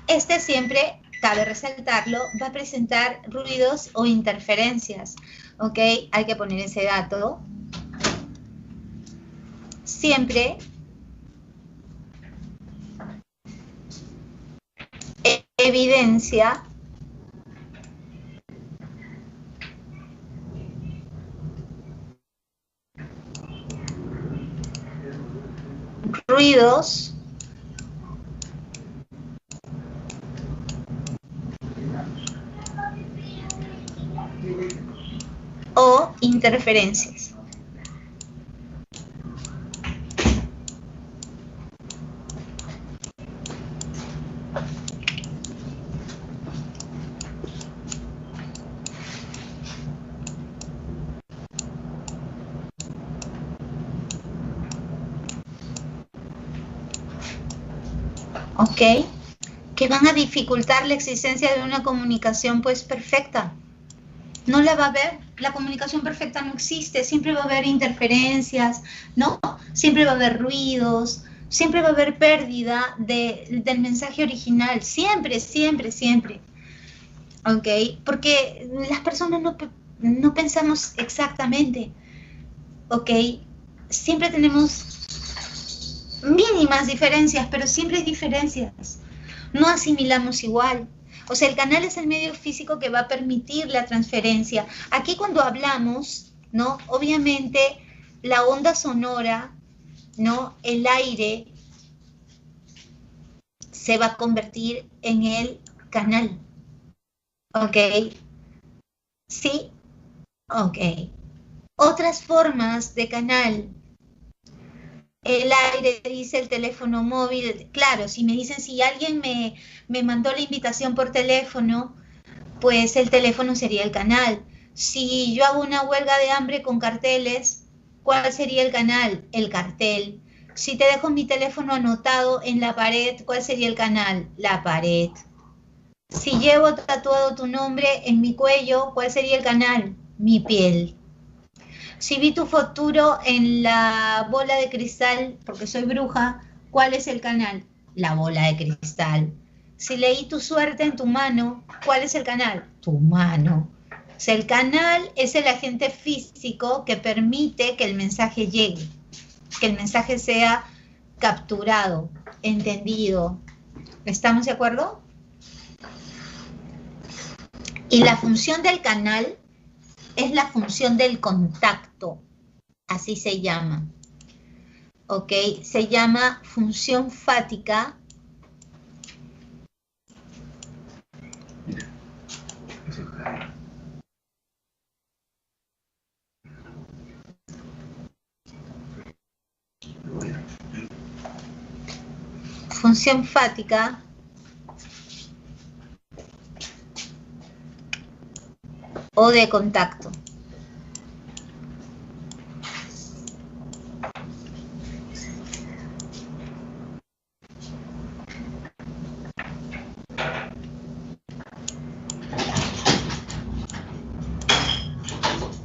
Este siempre, cabe resaltarlo, va a presentar ruidos o interferencias. ¿Ok? Hay que poner ese dato. Siempre evidencia ruidos o interferencias. ¿Ok? Que van a dificultar la existencia de una comunicación pues perfecta. No la va a haber, la comunicación perfecta no existe, siempre va a haber interferencias, ¿no? Siempre va a haber ruidos, siempre va a haber pérdida del mensaje original, siempre, siempre, siempre. ¿Ok? Porque las personas no pensamos exactamente, ¿ok? Siempre tenemos mínimas diferencias, pero siempre hay diferencias. No asimilamos igual. O sea, el canal es el medio físico que va a permitir la transferencia. Aquí cuando hablamos, ¿no? Obviamente la onda sonora, ¿no? El aire se va a convertir en el canal. ¿Ok? ¿Sí? Ok. Otras formas de canal. El aire, dice el teléfono móvil. Claro, si me dicen si alguien me mandó la invitación por teléfono, pues el teléfono sería el canal. Si yo hago una huelga de hambre con carteles, ¿cuál sería el canal? El cartel. Si te dejo mi teléfono anotado en la pared, ¿cuál sería el canal? La pared. Si llevo tatuado tu nombre en mi cuello, ¿cuál sería el canal? Mi piel. Si vi tu futuro en la bola de cristal, porque soy bruja, ¿cuál es el canal? La bola de cristal. Si leí tu suerte en tu mano, ¿cuál es el canal? Tu mano. O sea, el canal es el agente físico que permite que el mensaje llegue, que el mensaje sea capturado, entendido. ¿Estamos de acuerdo? Y la función del canal es la función del contacto, así se llama. ¿ok? Se llama función fática. Función fática o de contacto.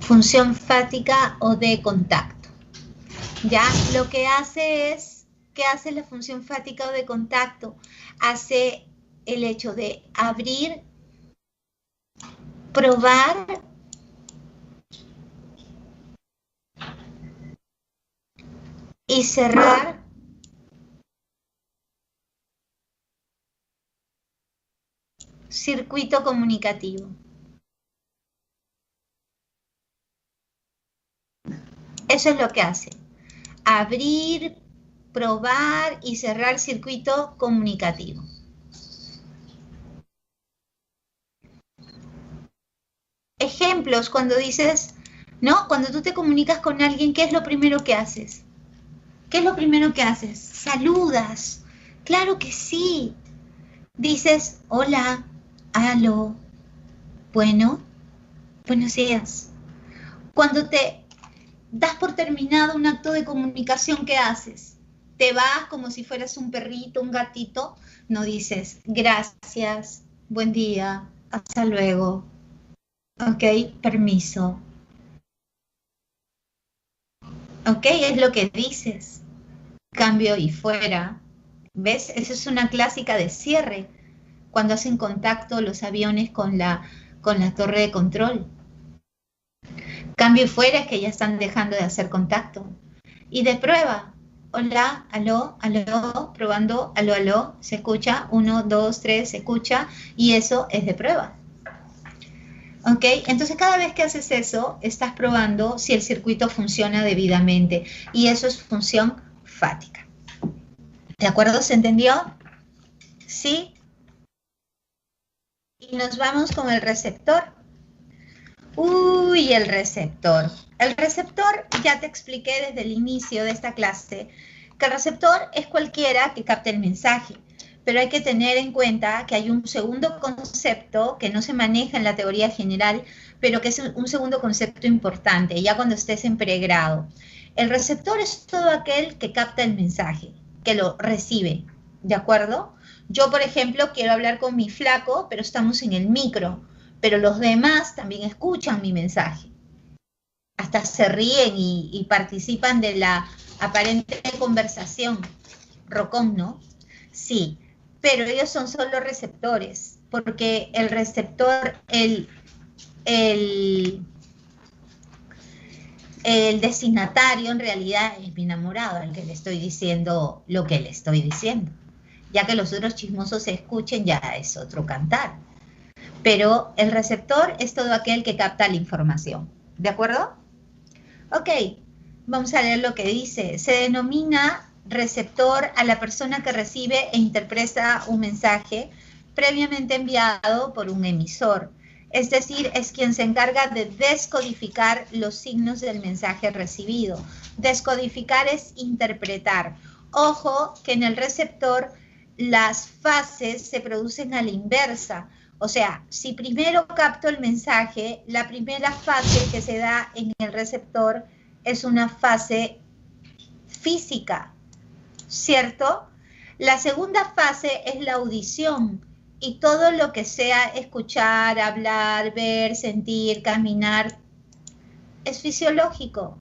Función fática o de contacto. Ya, lo que hace es, ¿qué hace la función fática o de contacto? Hace el hecho de abrir, probar y cerrar circuito comunicativo. Eso es lo que hace. Abrir, probar y cerrar circuito comunicativo. Ejemplos, cuando dices, ¿no? Cuando tú te comunicas con alguien, ¿qué es lo primero que haces? ¿Qué es lo primero que haces? Saludas. Claro que sí. Dices, hola, aló, bueno, buenos días. Cuando te das por terminado un acto de comunicación, ¿qué haces? Te vas como si fueras un perrito, un gatito, no dices gracias, buen día, hasta luego, ok, permiso. Ok, es lo que dices. Cambio y fuera. ¿Ves? Esa es una clásica de cierre, cuando hacen contacto los aviones con la torre de control. Cambio y fuera es que ya están dejando de hacer contacto. Y de prueba, hola, aló, aló, probando, aló, aló, se escucha, 1, 2, 3, se escucha, y eso es de prueba. ¿Ok? Entonces cada vez que haces eso, estás probando si el circuito funciona debidamente, y eso es función fática. ¿De acuerdo? ¿Se entendió? ¿Sí? Y nos vamos con el receptor. Uy, el receptor. El receptor, ya te expliqué desde el inicio de esta clase, que el receptor es cualquiera que capte el mensaje, pero hay que tener en cuenta que hay un segundo concepto que no se maneja en la teoría general, pero que es un segundo concepto importante, ya cuando estés en pregrado. El receptor es todo aquel que capta el mensaje, que lo recibe, ¿de acuerdo? Yo, por ejemplo, quiero hablar con mi flaco, pero estamos en el micro, pero los demás también escuchan mi mensaje. Hasta se ríen y participan de la aparente conversación. Rocón, ¿no? Sí, pero ellos son solo receptores, porque el receptor, el destinatario en realidad es mi enamorado, al que le estoy diciendo lo que le estoy diciendo. Ya que los otros chismosos se escuchen, ya es otro cantar. Pero el receptor es todo aquel que capta la información. ¿De acuerdo? Ok, vamos a leer lo que dice. Se denomina receptor a la persona que recibe e interpreta un mensaje previamente enviado por un emisor. Es decir, es quien se encarga de descodificar los signos del mensaje recibido. Descodificar es interpretar. Ojo que en el receptor las fases se producen a la inversa. O sea, si primero capto el mensaje, la primera fase que se da en el receptor es una fase física, ¿cierto? La segunda fase es la audición y todo lo que sea escuchar, hablar, ver, sentir, caminar, es fisiológico.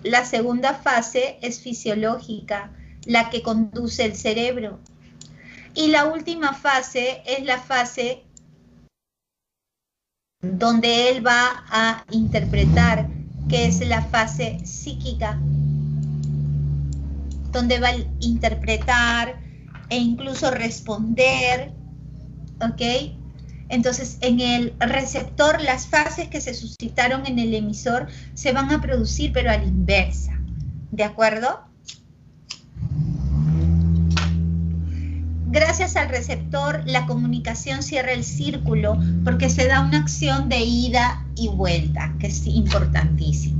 La segunda fase es fisiológica, la que conduce el cerebro. Y la última fase es la fase donde él va a interpretar, que es la fase psíquica, donde va a interpretar e incluso responder, ¿ok? Entonces, en el receptor, las fases que se suscitaron en el emisor se van a producir, pero a la inversa, ¿de acuerdo? gracias al receptor, la comunicación cierra el círculo porque se da una acción de ida y vuelta, que es importantísimo.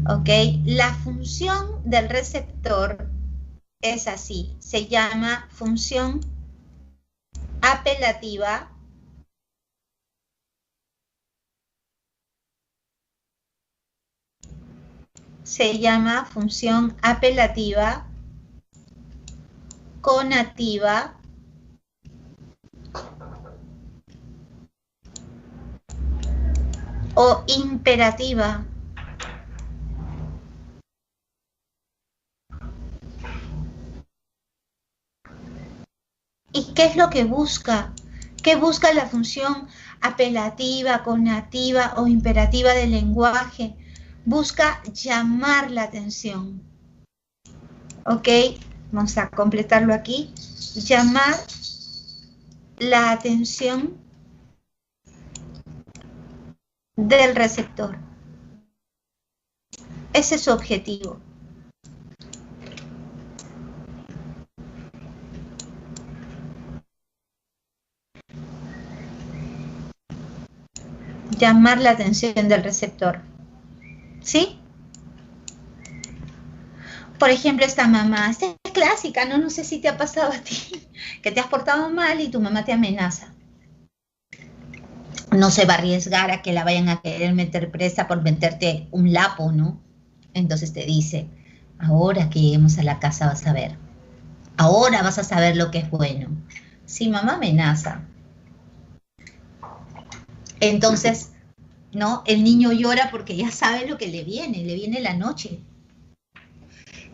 ¿Ok? La función del receptor es así, se llama función apelativa conativa o imperativa. ¿Y qué es lo que busca? ¿Qué busca la función apelativa, conativa o imperativa del lenguaje? Busca llamar la atención. ¿Ok? Vamos a completarlo aquí. Llamar la atención del receptor. Ese es su objetivo. Llamar la atención del receptor. ¿Sí? Por ejemplo, esta mamá, esta es clásica, ¿no? No sé si te ha pasado a ti, que te has portado mal y tu mamá te amenaza. No se va a arriesgar a que la vayan a querer meter presa por meterte un lapo, ¿no? Entonces te dice, ahora que lleguemos a la casa vas a ver. Ahora vas a saber lo que es bueno. Sí, mamá amenaza. Entonces, ¿no? El niño llora porque ya sabe lo que le viene la noche.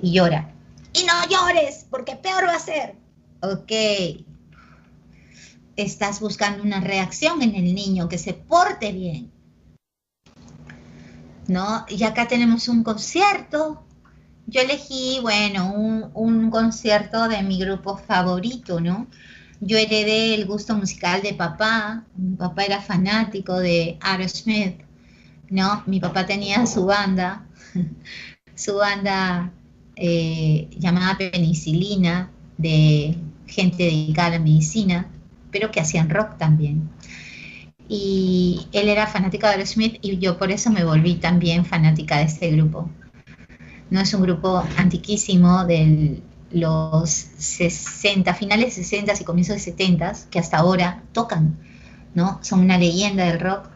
Y llora. Y no llores, porque peor va a ser. Ok. Estás buscando una reacción en el niño, que se porte bien. ¿No? Y acá tenemos un concierto. Yo elegí, bueno, un concierto de mi grupo favorito, ¿no? Yo heredé el gusto musical de papá. Mi papá era fanático de Aerosmith, ¿no? Mi papá tenía su banda llamada Penicilina, de gente dedicada a la medicina, pero que hacían rock también. Y él era fanático de Aerosmith y yo por eso me volví también fanática de este grupo. No es un grupo antiquísimo de los 60, finales 60 y comienzos de 70, que hasta ahora tocan, ¿no? Son una leyenda del rock.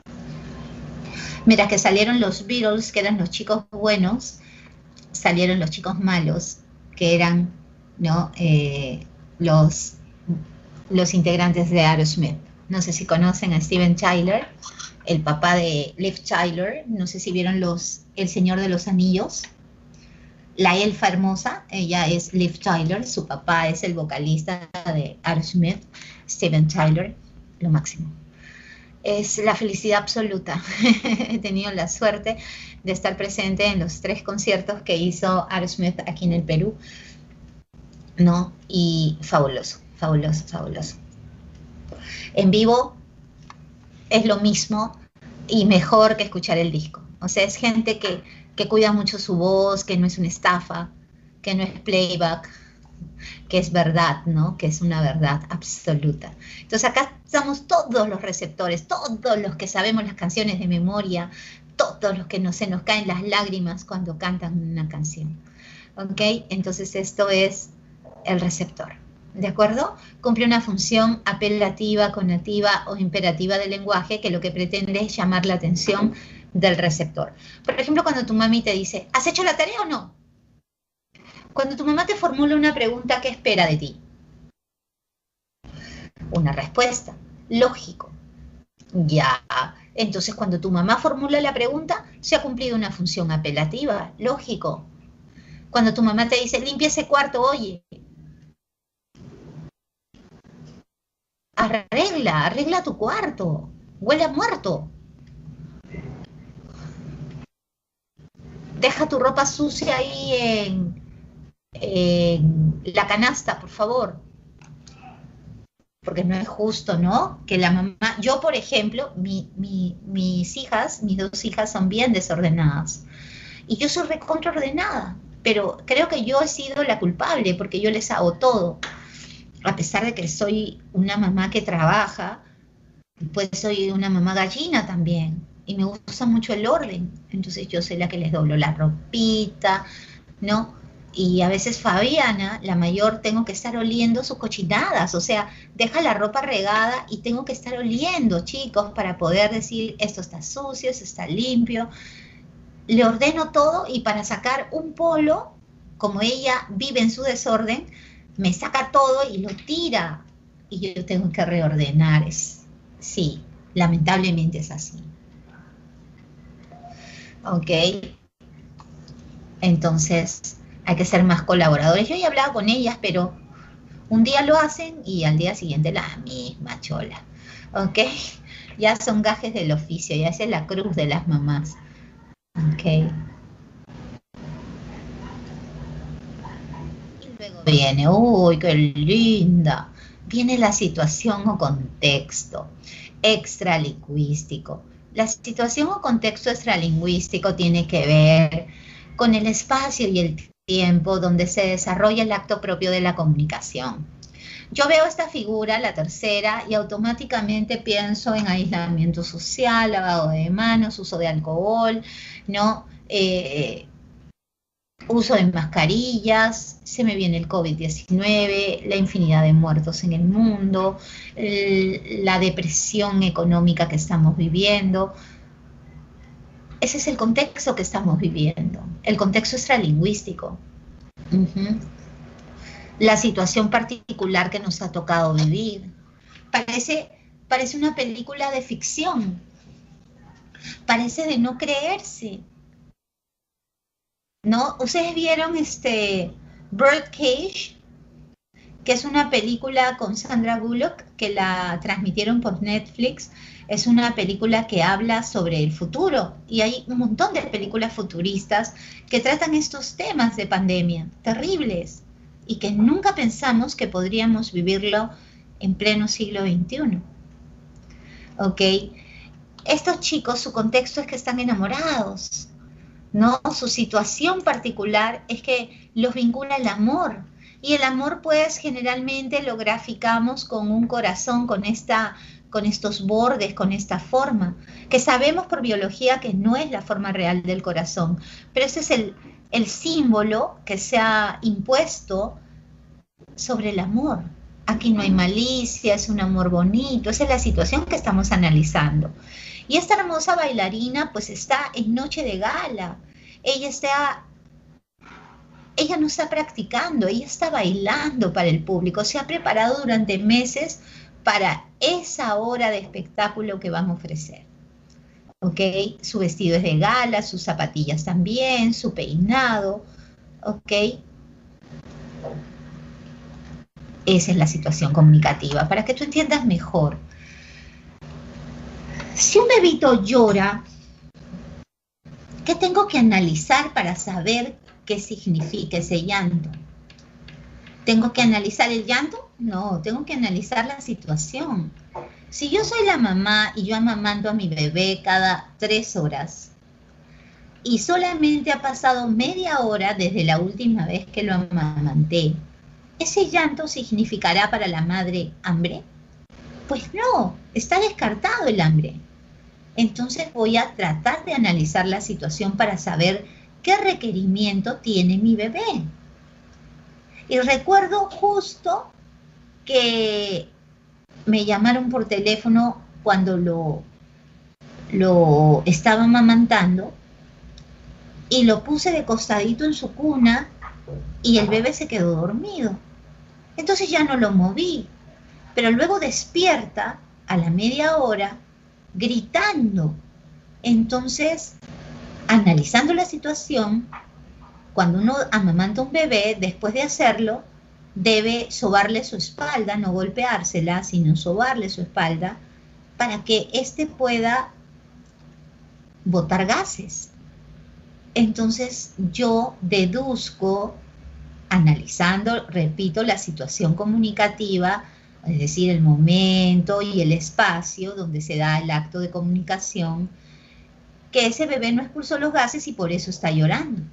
Mientras que salieron los Beatles, que eran los chicos buenos, salieron los chicos malos, que eran, ¿no? los integrantes de Aerosmith. No sé si conocen a Steven Tyler, el papá de Liv Tyler. No sé si vieron El Señor de los Anillos. La elfa hermosa, ella es Liv Tyler, su papá es el vocalista de Aerosmith, Steven Tyler, lo máximo. Es la felicidad absoluta. He tenido la suerte de estar presente en los 3 conciertos que hizo Aerosmith aquí en el Perú, ¿no? Y fabuloso, fabuloso, fabuloso. En vivo es lo mismo y mejor que escuchar el disco. O sea, es gente que cuida mucho su voz, que no es una estafa, que no es playback, que es verdad, ¿no? Que es una verdad absoluta. Entonces acá estamos todos los receptores, todos los que sabemos las canciones de memoria, todos los que se nos caen las lágrimas cuando cantan una canción. ¿Ok? Entonces esto es el receptor. ¿De acuerdo? Cumple una función apelativa, conativa o imperativa del lenguaje que lo que pretende es llamar la atención del receptor. Por ejemplo, cuando tu mami te dice, ¿has hecho la tarea o no? Cuando tu mamá te formula una pregunta, ¿qué espera de ti? Una respuesta. Lógico. Ya. Entonces, cuando tu mamá formula la pregunta, se ha cumplido una función apelativa. Lógico. Cuando tu mamá te dice, limpia ese cuarto, oye. Arregla tu cuarto. Huele a muerto. Deja tu ropa sucia ahí en la canasta, por favor. Porque no es justo, ¿no? Que la mamá... Yo, por ejemplo, mis 2 hijas son bien desordenadas. Y yo soy recontraordenada. Pero creo que yo he sido la culpable porque yo les hago todo. a pesar de que soy una mamá que trabaja, pues soy una mamá gallina también. Y me gusta mucho el orden. Entonces yo soy la que les doblo la ropita, ¿no? Y a veces Fabiana, la mayor, tengo que estar oliendo sus cochinadas, o sea, deja la ropa regada y tengo que estar oliendo, chicos, para poder decir, esto está sucio, esto está limpio. Le ordeno todo y para sacar un polo, como ella vive en su desorden, me saca todo y lo tira. Y yo tengo que reordenar. Sí, lamentablemente es así. ¿Ok? Entonces hay que ser más colaboradores. Yo ya he hablado con ellas, pero un día lo hacen y al día siguiente la misma chola. ¿Ok? Ya son gajes del oficio, ya esa es la cruz de las mamás. ¿Ok? Y luego viene, uy, qué linda. Viene la situación o contexto extralingüístico. La situación o contexto extralingüístico tiene que ver con el espacio y el tiempo donde se desarrolla el acto propio de la comunicación. Yo veo esta figura, la tercera, y automáticamente pienso en aislamiento social, lavado de manos, uso de alcohol, ¿no? Uso de mascarillas, se me viene el COVID-19, la infinidad de muertos en el mundo, la depresión económica que estamos viviendo. Ese es el contexto que estamos viviendo, el contexto extralingüístico. La situación particular que nos ha tocado vivir. Parece una película de ficción, parece de no creerse. ¿No? ¿Ustedes vieron Birdcage? Que es una película con Sandra Bullock, que la transmitieron por Netflix. Es una película que habla sobre el futuro y hay un montón de películas futuristas que tratan estos temas de pandemia terribles y que nunca pensamos que podríamos vivirlo en pleno siglo XXI. ¿Ok? Estos chicos, su contexto es que están enamorados, ¿no? Su situación particular es que los vincula el amor. Y el amor, pues, generalmente lo graficamos con un corazón, con estos bordes, con esta forma, que sabemos por biología que no es la forma real del corazón, pero ese es el símbolo que se ha impuesto sobre el amor. Aquí no hay malicia, es un amor bonito, esa es la situación que estamos analizando. Y esta hermosa bailarina pues está en noche de gala, ella no está practicando, ella está bailando para el público, se ha preparado durante meses para esa hora de espectáculo que van a ofrecer. ¿Ok? Su vestido es de gala, sus zapatillas también, su peinado, ¿ok? Esa es la situación comunicativa, para que tú entiendas mejor. Si un bebito llora, ¿qué tengo que analizar para saber qué significa ese llanto? ¿Tengo que analizar el llanto? No, tengo que analizar la situación. Si yo soy la mamá y yo amamanto a mi bebé cada 3 horas y solamente ha pasado media hora desde la última vez que lo amamanté, ¿ese llanto significará para la madre hambre? Pues no, está descartado el hambre. Entonces voy a tratar de analizar la situación para saber qué requerimiento tiene mi bebé. Y recuerdo justo que me llamaron por teléfono cuando lo estaba amamantando y lo puse de costadito en su cuna y el bebé se quedó dormido. Entonces ya no lo moví, pero luego despierta a la media hora gritando. Entonces, analizando la situación, cuando uno amamanta a un bebé, después de hacerlo, debe sobarle su espalda, no golpeársela, sino sobarle su espalda, para que éste pueda botar gases. Entonces, yo deduzco, analizando, repito, la situación comunicativa, es decir, el momento y el espacio donde se da el acto de comunicación, que ese bebé no expulsó los gases y por eso está llorando.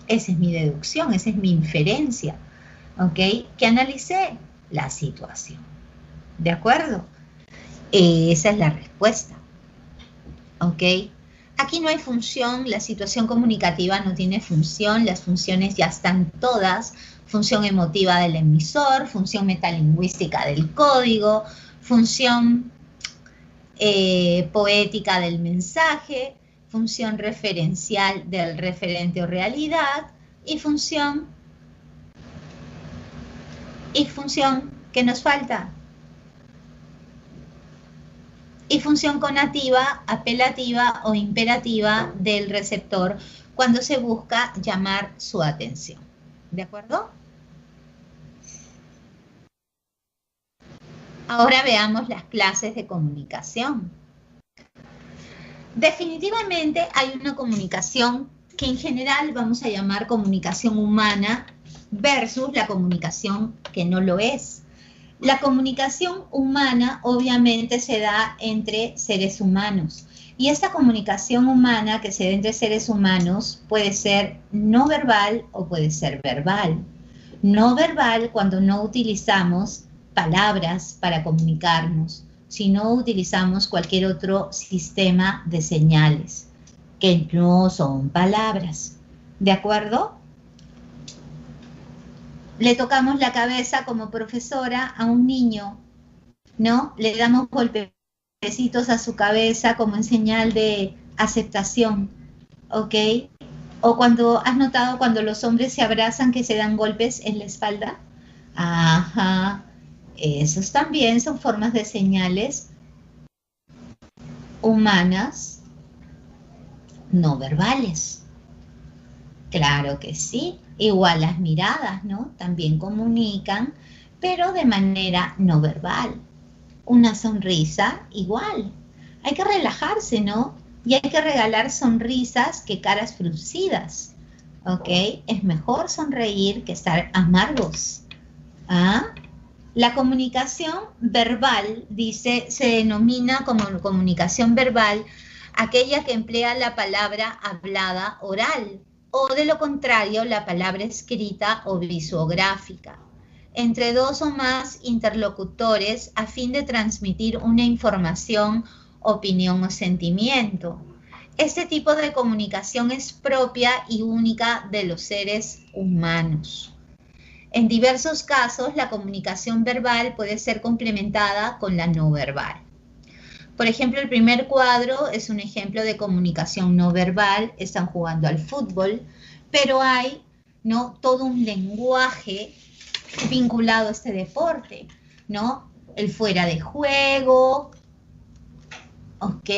Esa es mi deducción, esa es mi inferencia, ¿ok? Que analicé la situación. ¿De acuerdo? Esa es la respuesta. ¿Ok? Aquí no hay función, la situación comunicativa no tiene función, las funciones ya están todas, función emotiva del emisor, función metalingüística del código, función poética del mensaje, función referencial del referente o realidad y función que nos falta. Y función conativa, apelativa o imperativa del receptor cuando se busca llamar su atención. ¿De acuerdo? Ahora veamos las clases de comunicación. Definitivamente hay una comunicación que en general vamos a llamar comunicación humana versus la comunicación que no lo es. La comunicación humana obviamente se da entre seres humanos y esta comunicación humana que se da entre seres humanos puede ser no verbal o puede ser verbal. No verbal cuando no utilizamos palabras para comunicarnos, sino utilizamos cualquier otro sistema de señales que no son palabras. ¿De acuerdo? Le tocamos la cabeza como profesora a un niño, ¿no? Le damos golpecitos a su cabeza como en señal de aceptación, ¿ok? O cuando has notado cuando los hombres se abrazan que se dan golpes en la espalda. Ajá, esos también son formas de señales humanas no verbales. Claro que sí. Igual las miradas, ¿no? También comunican, pero de manera no verbal. Una sonrisa, igual. Hay que relajarse, ¿no? Y hay que regalar sonrisas que caras fruncidas, ¿ok? Es mejor sonreír que estar amargos. ¿Ah? La comunicación verbal, dice, se denomina como comunicación verbal aquella que emplea la palabra hablada oral, o de lo contrario, la palabra escrita o visuográfica, entre dos o más interlocutores a fin de transmitir una información, opinión o sentimiento. Este tipo de comunicación es propia y única de los seres humanos. En diversos casos, la comunicación verbal puede ser complementada con la no verbal. Por ejemplo, el primer cuadro es un ejemplo de comunicación no verbal, están jugando al fútbol, pero hay, ¿no?, todo un lenguaje vinculado a este deporte, ¿no? El fuera de juego, ¿ok?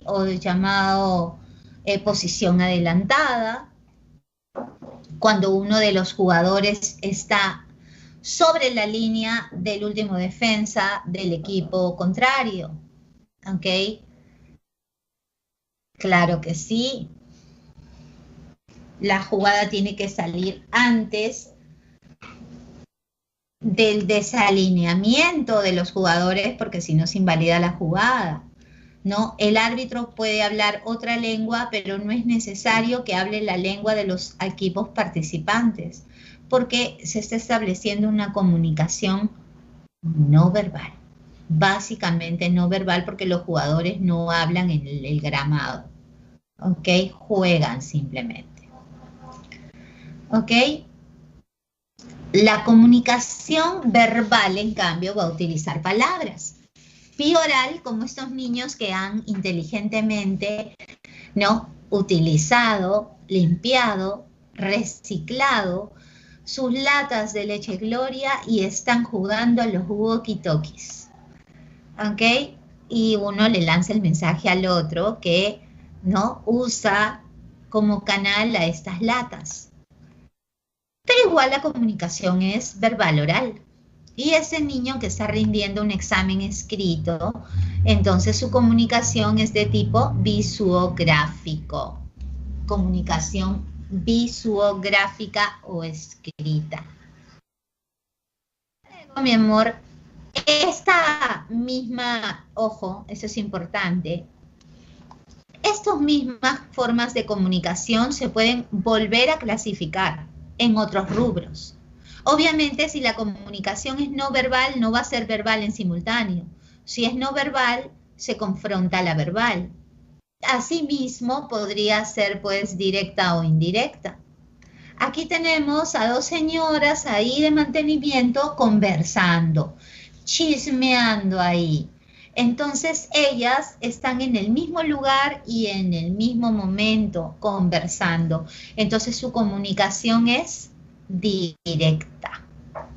O llamado posición adelantada, cuando uno de los jugadores está sobre la línea del último defensa del equipo contrario. ¿Ok? Claro que sí. La jugada tiene que salir antes del desalineamiento de los jugadores porque si no se invalida la jugada, ¿no? El árbitro puede hablar otra lengua, pero no es necesario que hable la lengua de los equipos participantes porque se está estableciendo una comunicación no verbal. Básicamente no verbal porque los jugadores no hablan en el gramado, ¿ok? Juegan simplemente, ¿ok? La comunicación verbal, en cambio, va a utilizar palabras. Bioral, como estos niños que han inteligentemente, ¿no?, utilizado, limpiado, reciclado sus latas de leche Gloria y están jugando a los walkie-talkies. ¿Ok? Y uno le lanza el mensaje al otro que no usa como canal a estas latas. Pero igual la comunicación es verbal oral. Y ese niño que está rindiendo un examen escrito, entonces su comunicación es de tipo visuográfico. Comunicación visuográfica o escrita. Luego, mi amor, esta misma, ojo, eso es importante, estas mismas formas de comunicación se pueden volver a clasificar en otros rubros. Obviamente, si la comunicación es no verbal, no va a ser verbal en simultáneo. Si es no verbal, se confronta la verbal. Asimismo, podría ser pues directa o indirecta. Aquí tenemos a dos señoras ahí de mantenimiento conversando, chismeando ahí. Entonces ellas están en el mismo lugar y en el mismo momento conversando. Entonces su comunicación es directa,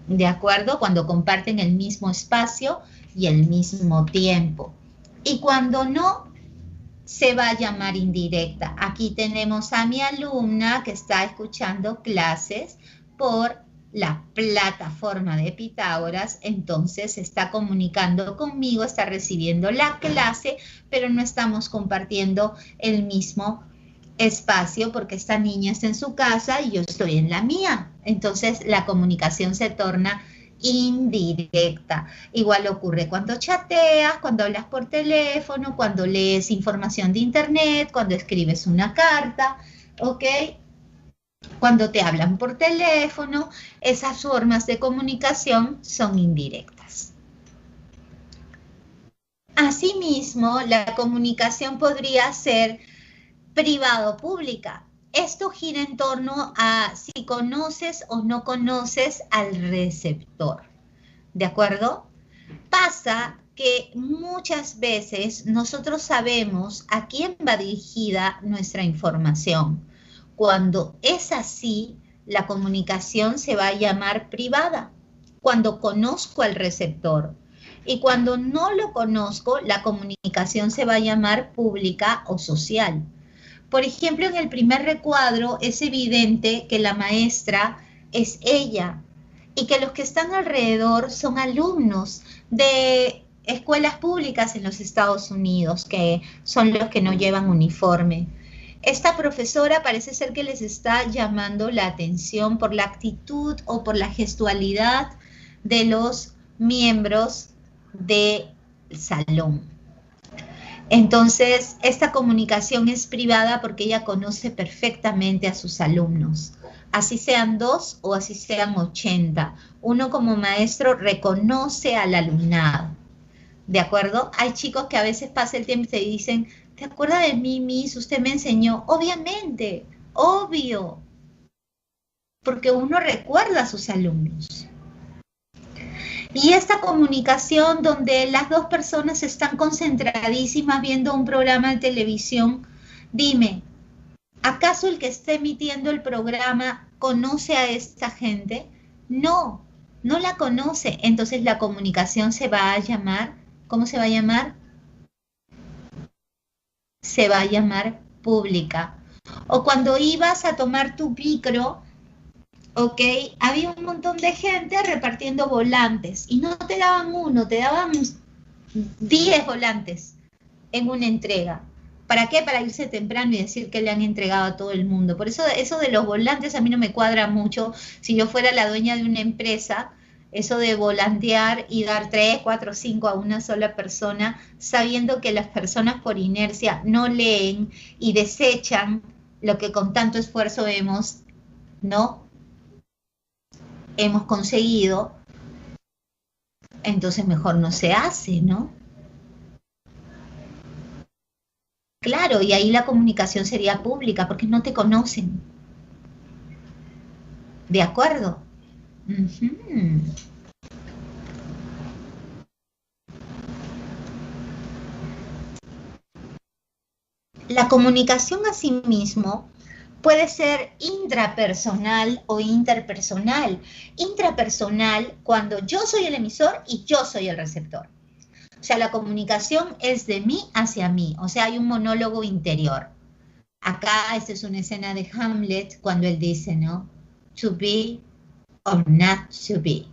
¿de acuerdo? Cuando comparten el mismo espacio y el mismo tiempo. Y cuando no, se va a llamar indirecta. Aquí tenemos a mi alumna que está escuchando clases por la plataforma de Pitágoras, entonces está comunicando conmigo, está recibiendo la clase, pero no estamos compartiendo el mismo espacio porque esta niña está en su casa y yo estoy en la mía. Entonces la comunicación se torna indirecta. Igual ocurre cuando chateas, cuando hablas por teléfono, cuando lees información de internet, cuando escribes una carta, ¿ok? Cuando te hablan por teléfono, esas formas de comunicación son indirectas. Asimismo, la comunicación podría ser privada o pública. Esto gira en torno a si conoces o no conoces al receptor, ¿de acuerdo? Pasa que muchas veces nosotros sabemos a quién va dirigida nuestra información. Cuando es así, la comunicación se va a llamar privada, cuando conozco al receptor. Y cuando no lo conozco, la comunicación se va a llamar pública o social. Por ejemplo, en el primer recuadro es evidente que la maestra es ella y que los que están alrededor son alumnos de escuelas públicas en los Estados Unidos, que son los que no llevan uniforme. Esta profesora parece ser que les está llamando la atención por la actitud o por la gestualidad de los miembros del salón. Entonces, esta comunicación es privada porque ella conoce perfectamente a sus alumnos. Así sean 2 o así sean 80. Uno como maestro reconoce al alumnado. ¿De acuerdo? Hay chicos que a veces pasa el tiempo y te dicen, ¿te acuerdas de mí, Miss? Usted me enseñó. Obviamente, obvio. Porque uno recuerda a sus alumnos. Y esta comunicación donde las dos personas están concentradísimas viendo un programa de televisión, dime, ¿acaso el que está emitiendo el programa conoce a esta gente? No, no la conoce. Entonces la comunicación se va a llamar, ¿cómo se va a llamar? Se va a llamar pública. O cuando ibas a tomar tu micro, ¿ok? Había un montón de gente repartiendo volantes y no te daban uno, te daban 10 volantes en una entrega. ¿Para qué? Para irse temprano y decir que le han entregado a todo el mundo. Por eso de los volantes a mí no me cuadra mucho. Si yo fuera la dueña de una empresa, eso de volantear y dar 3, 4, 5 a una sola persona, sabiendo que las personas por inercia no leen y desechan lo que con tanto esfuerzo hemos conseguido, entonces mejor no se hace, ¿no? Claro, y ahí la comunicación sería pública porque no te conocen. ¿De acuerdo? La comunicación asimismo puede ser intrapersonal o interpersonal. Intrapersonal cuando yo soy el emisor y yo soy el receptor. O sea, la comunicación es de mí hacia mí. O sea, hay un monólogo interior. Acá esta es una escena de Hamlet cuando él dice, ¿no? To be or not to be.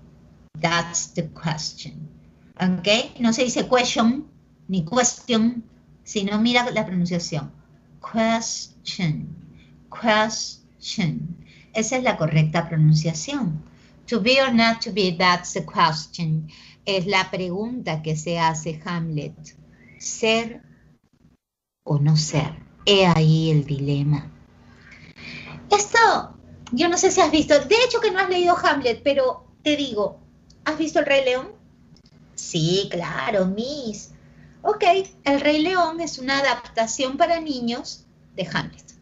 That's the question. ¿Ok? No se dice question ni question, sino mira la pronunciación. Question. Question. Esa es la correcta pronunciación. To be or not to be, that's the question. Es la pregunta que se hace Hamlet. ¿Ser o no ser? He ahí el dilema. Esto Yo no sé si has visto, de hecho que no has leído Hamlet, pero te digo, ¿has visto El Rey León? Sí, claro, Miss. Ok, El Rey León es una adaptación para niños de Hamlet.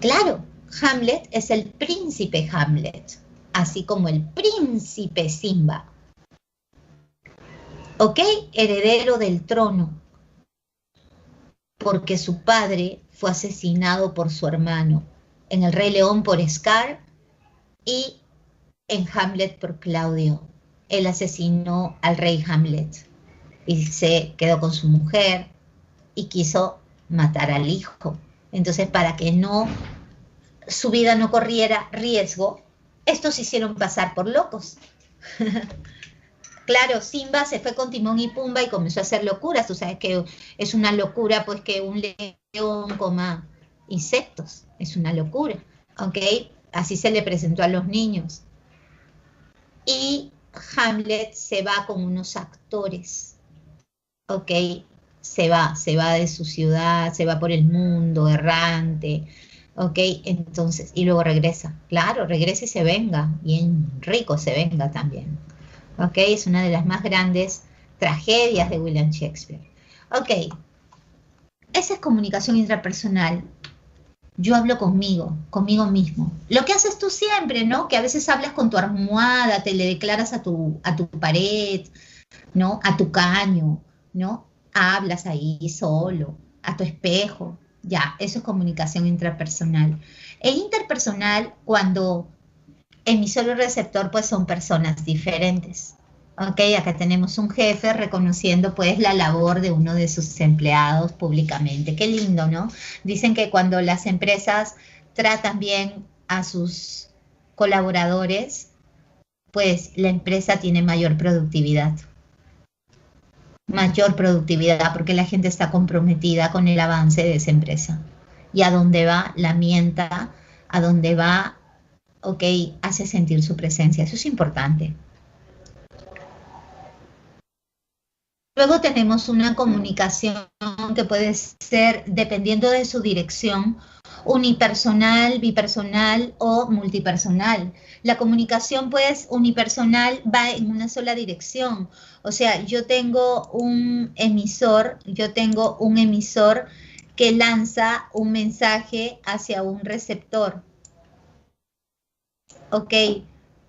Claro, Hamlet es el príncipe Hamlet, así como el príncipe Simba. Ok, heredero del trono, porque su padre fue asesinado por su hermano, en El Rey León por Scar y en Hamlet por Claudio. Él asesinó al rey Hamlet y se quedó con su mujer y quiso matar al hijo. Entonces, para que no su vida no corriera riesgo, estos se hicieron pasar por locos. Claro, Simba se fue con Timón y Pumba y comenzó a hacer locuras. Tú sabes que es una locura, pues, que un león coma insectos. Es una locura, ¿ok? Así se le presentó a los niños. Y Hamlet se va con unos actores, ¿ok? Se va de su ciudad, se va por el mundo, errante, ¿ok? Entonces, y luego regresa. Claro, regresa y se venga, bien rico se venga también. ¿Ok? Es una de las más grandes tragedias de William Shakespeare. Ok, esa es comunicación intrapersonal. Yo hablo conmigo mismo. Lo que haces tú siempre, ¿no? Que a veces hablas con tu almohada, te le declaras a tu pared, ¿no? A tu caño, ¿no? Hablas ahí solo, a tu espejo. Ya, eso es comunicación intrapersonal. E interpersonal, cuando emisor y receptor pues son personas diferentes. Ok, acá tenemos un jefe reconociendo pues la labor de uno de sus empleados públicamente. Qué lindo, ¿no? Dicen que cuando las empresas tratan bien a sus colaboradores, pues la empresa tiene mayor productividad. Mayor productividad porque la gente está comprometida con el avance de esa empresa. Y a dónde va, la mienta, a dónde va, ok, hace sentir su presencia. Eso es importante. Luego tenemos una comunicación que puede ser, dependiendo de su dirección, unipersonal, bipersonal o multipersonal. La comunicación, pues, unipersonal va en una sola dirección. O sea, yo tengo un emisor que lanza un mensaje hacia un receptor. Ok,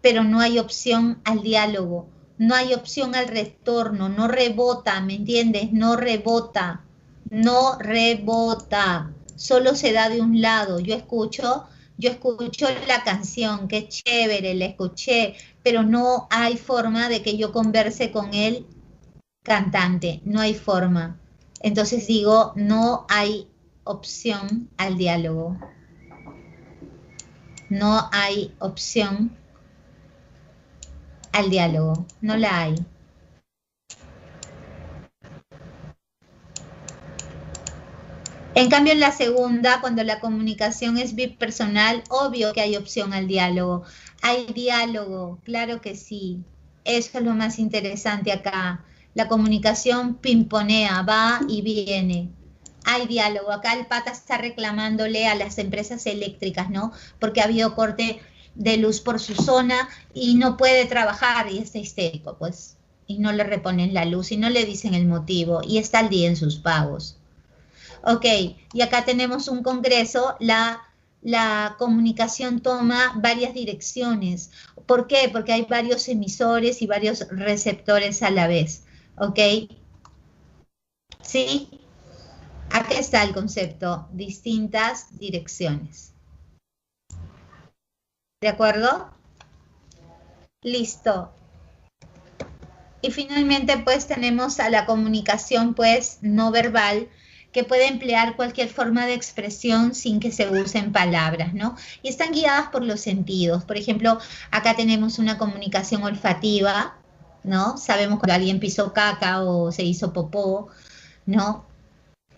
pero no hay opción al diálogo, no hay opción al retorno, no rebota, ¿me entiendes? No rebota, no rebota, solo se da de un lado. Yo escucho la canción, qué chévere, la escuché, pero no hay forma de que yo converse con el cantante, no hay forma. Entonces digo, no hay opción al diálogo, no hay opción al diálogo, no la hay. En cambio, en la segunda, cuando la comunicación es bipersonal, obvio que hay opción al diálogo. Hay diálogo, claro que sí. Eso es lo más interesante acá. La comunicación pimponea, va y viene. Hay diálogo. Acá el pata está reclamándole a las empresas eléctricas, ¿no? Porque ha habido corte de luz por su zona y no puede trabajar y está histérico, pues. Y no le reponen la luz y no le dicen el motivo y está al día en sus pagos. Ok, y acá tenemos un congreso, la comunicación toma varias direcciones. ¿Por qué? Porque hay varios emisores y varios receptores a la vez. ¿Ok? ¿Sí? Acá está el concepto, distintas direcciones. ¿De acuerdo? Listo. Y finalmente, pues, tenemos a la comunicación, pues, no verbal, que puede emplear cualquier forma de expresión sin que se usen palabras, ¿no? Y están guiadas por los sentidos. Por ejemplo, acá tenemos una comunicación olfativa, ¿no? Sabemos cuando alguien pisó caca o se hizo popó, ¿no?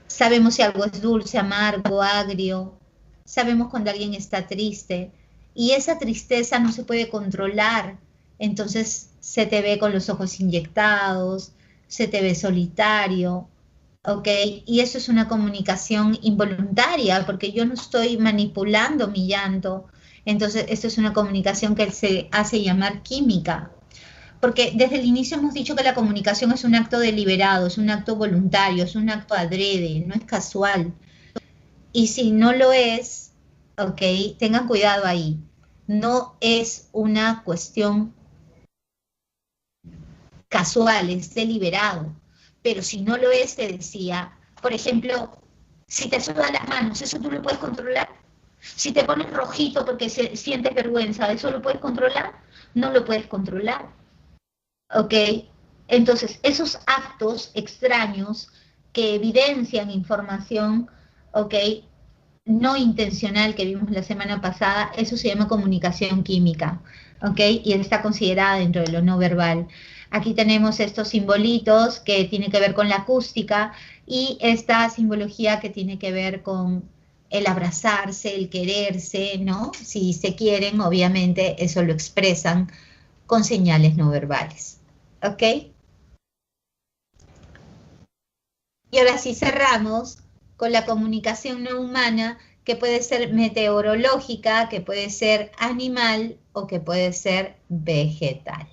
Sabemos si algo es dulce, amargo, agrio. Sabemos cuando alguien está triste. Y esa tristeza no se puede controlar. Entonces se te ve con los ojos inyectados, se te ve solitario, ¿ok? Y eso es una comunicación involuntaria, porque yo no estoy manipulando mi llanto. Entonces, esto es una comunicación que se hace llamar química. Porque desde el inicio hemos dicho que la comunicación es un acto deliberado, es un acto voluntario, es un acto adrede, no es casual. Y si no lo es, ¿ok? Tengan cuidado ahí. No es una cuestión casual, es deliberado. Pero si no lo es, te decía, por ejemplo, si te sudan las manos, ¿eso tú lo puedes controlar? Si te pones rojito porque sientes vergüenza, ¿eso lo puedes controlar? No lo puedes controlar, ¿ok? Entonces, esos actos extraños que evidencian información, ¿ok? No intencional que vimos la semana pasada, eso se llama comunicación química, ¿ok? Y está considerada dentro de lo no verbal. Aquí tenemos estos simbolitos que tienen que ver con la acústica y esta simbología que tiene que ver con el abrazarse, el quererse, ¿no? Si se quieren, obviamente eso lo expresan con señales no verbales, ¿ok? Y ahora sí cerramos con la comunicación no humana, que puede ser meteorológica, que puede ser animal o que puede ser vegetal.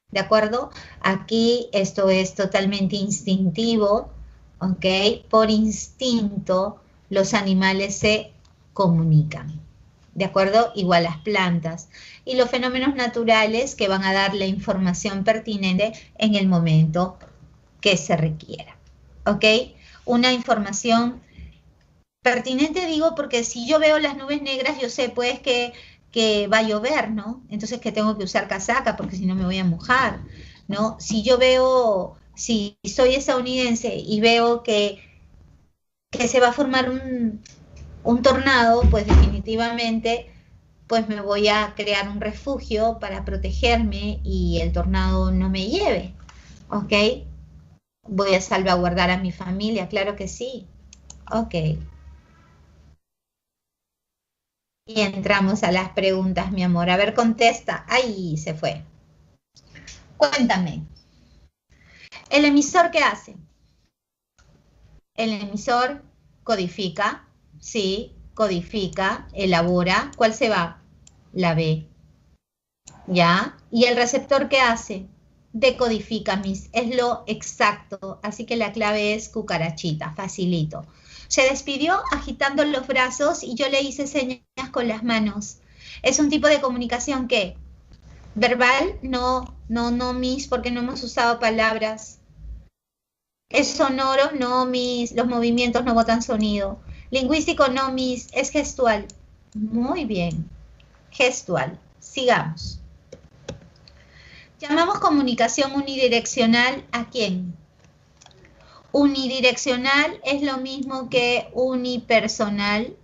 ¿De acuerdo? Aquí esto es totalmente instintivo, ¿ok? Por instinto los animales se comunican. ¿De acuerdo? Igual las plantas. Y los fenómenos naturales que van a dar la información pertinente en el momento que se requiera. ¿Ok? Una información pertinente digo porque si yo veo las nubes negras, yo sé pues que va a llover, ¿no? Entonces que tengo que usar casaca porque si no me voy a mojar, ¿no? Si yo veo, si soy estadounidense y veo que se va a formar un tornado, pues definitivamente pues me voy a crear un refugio para protegerme y el tornado no me lleve, ¿ok? Voy a salvaguardar a mi familia, claro que sí. Ok. Y entramos a las preguntas, mi amor. A ver, contesta. Ahí se fue. Cuéntame. ¿El emisor qué hace? El emisor codifica, sí, codifica, elabora. ¿Cuál se va? La B. ¿Ya? ¿Y el receptor qué hace? Decodifica, mis. Es lo exacto. Así que la clave es cucarachita, facilito. Se despidió agitando los brazos y yo le hice señas con las manos. Es un tipo de comunicación que verbal, no, no, no, mis, porque no hemos usado palabras. Es sonoro, no, mis, los movimientos no botan sonido. Lingüístico, no, mis, es gestual. Muy bien, gestual. Sigamos. Llamamos comunicación unidireccional ¿a quién? Unidireccional es lo mismo que unipersonal.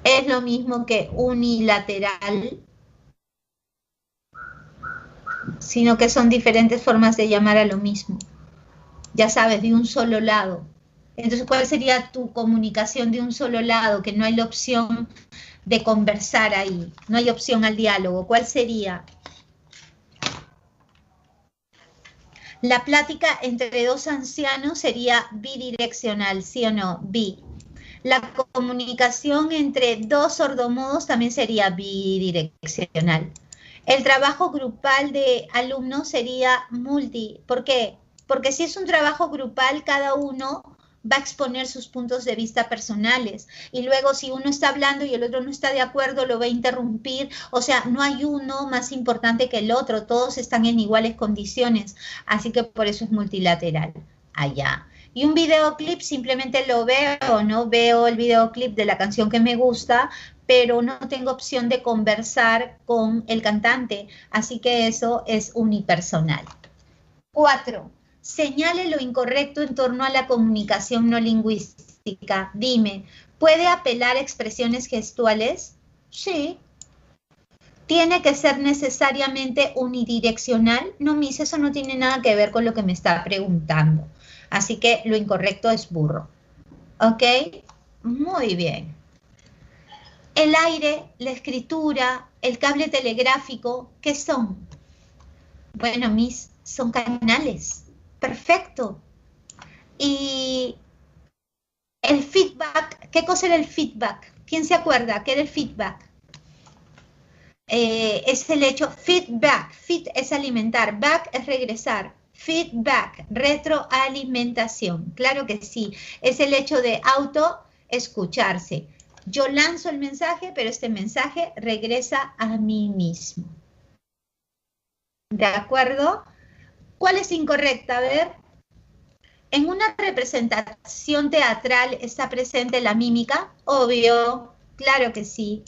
Es lo mismo que unilateral, sino que son diferentes formas de llamar a lo mismo. Ya sabes, de un solo lado. Entonces, ¿cuál sería tu comunicación de un solo lado? Que no hay la opción de conversar ahí, no hay opción al diálogo. ¿Cuál sería? La plática entre dos ancianos sería bidireccional, ¿sí o no? Bi. La comunicación entre dos sordomudos también sería bidireccional. El trabajo grupal de alumnos sería multi. ¿Por qué? Porque si es un trabajo grupal, cada uno va a exponer sus puntos de vista personales. Y luego si uno está hablando y el otro no está de acuerdo, lo va a interrumpir. O sea, no hay uno más importante que el otro. Todos están en iguales condiciones. Así que por eso es multilateral. Allá. Y un videoclip simplemente lo veo, ¿no? Veo el videoclip de la canción que me gusta, pero no tengo opción de conversar con el cantante, así que eso es unipersonal. 4. Señale lo incorrecto en torno a la comunicación no lingüística. Dime, ¿puede apelar a expresiones gestuales? Sí. ¿Tiene que ser necesariamente unidireccional? No, mis, eso no tiene nada que ver con lo que me está preguntando. Así que lo incorrecto es burro. ¿Ok? Muy bien. El aire, la escritura, el cable telegráfico, ¿qué son? Bueno, Miss, son canales. Perfecto. Y el feedback, ¿qué cosa era el feedback? ¿Quién se acuerda qué era el feedback? Es el hecho, feedback, fit es alimentar, back es regresar, feedback, retroalimentación, claro que sí, es el hecho de auto escucharse. Yo lanzo el mensaje, pero este mensaje regresa a mí mismo. ¿De acuerdo? ¿Cuál es incorrecta? A ver, en una representación teatral está presente la mímica, obvio, claro que sí.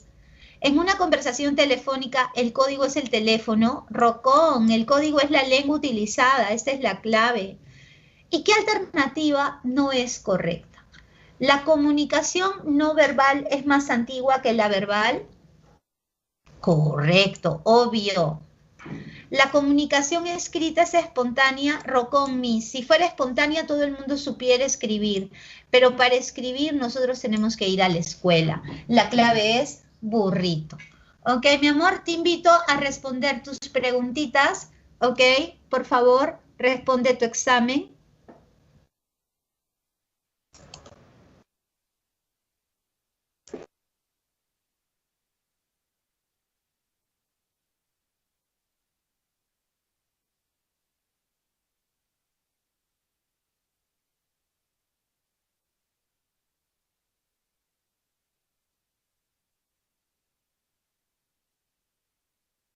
En una conversación telefónica, el código es el teléfono. Rocón, el código es la lengua utilizada, esta es la clave. ¿Y qué alternativa no es correcta? ¿La comunicación no verbal es más antigua que la verbal? Correcto, obvio. La comunicación escrita es espontánea, Rocón, Miss. Si fuera espontánea, todo el mundo supiera escribir, pero para escribir nosotros tenemos que ir a la escuela. La clave es burrito. Ok, mi amor, te invito a responder tus preguntitas. Ok, por favor, responde tu examen.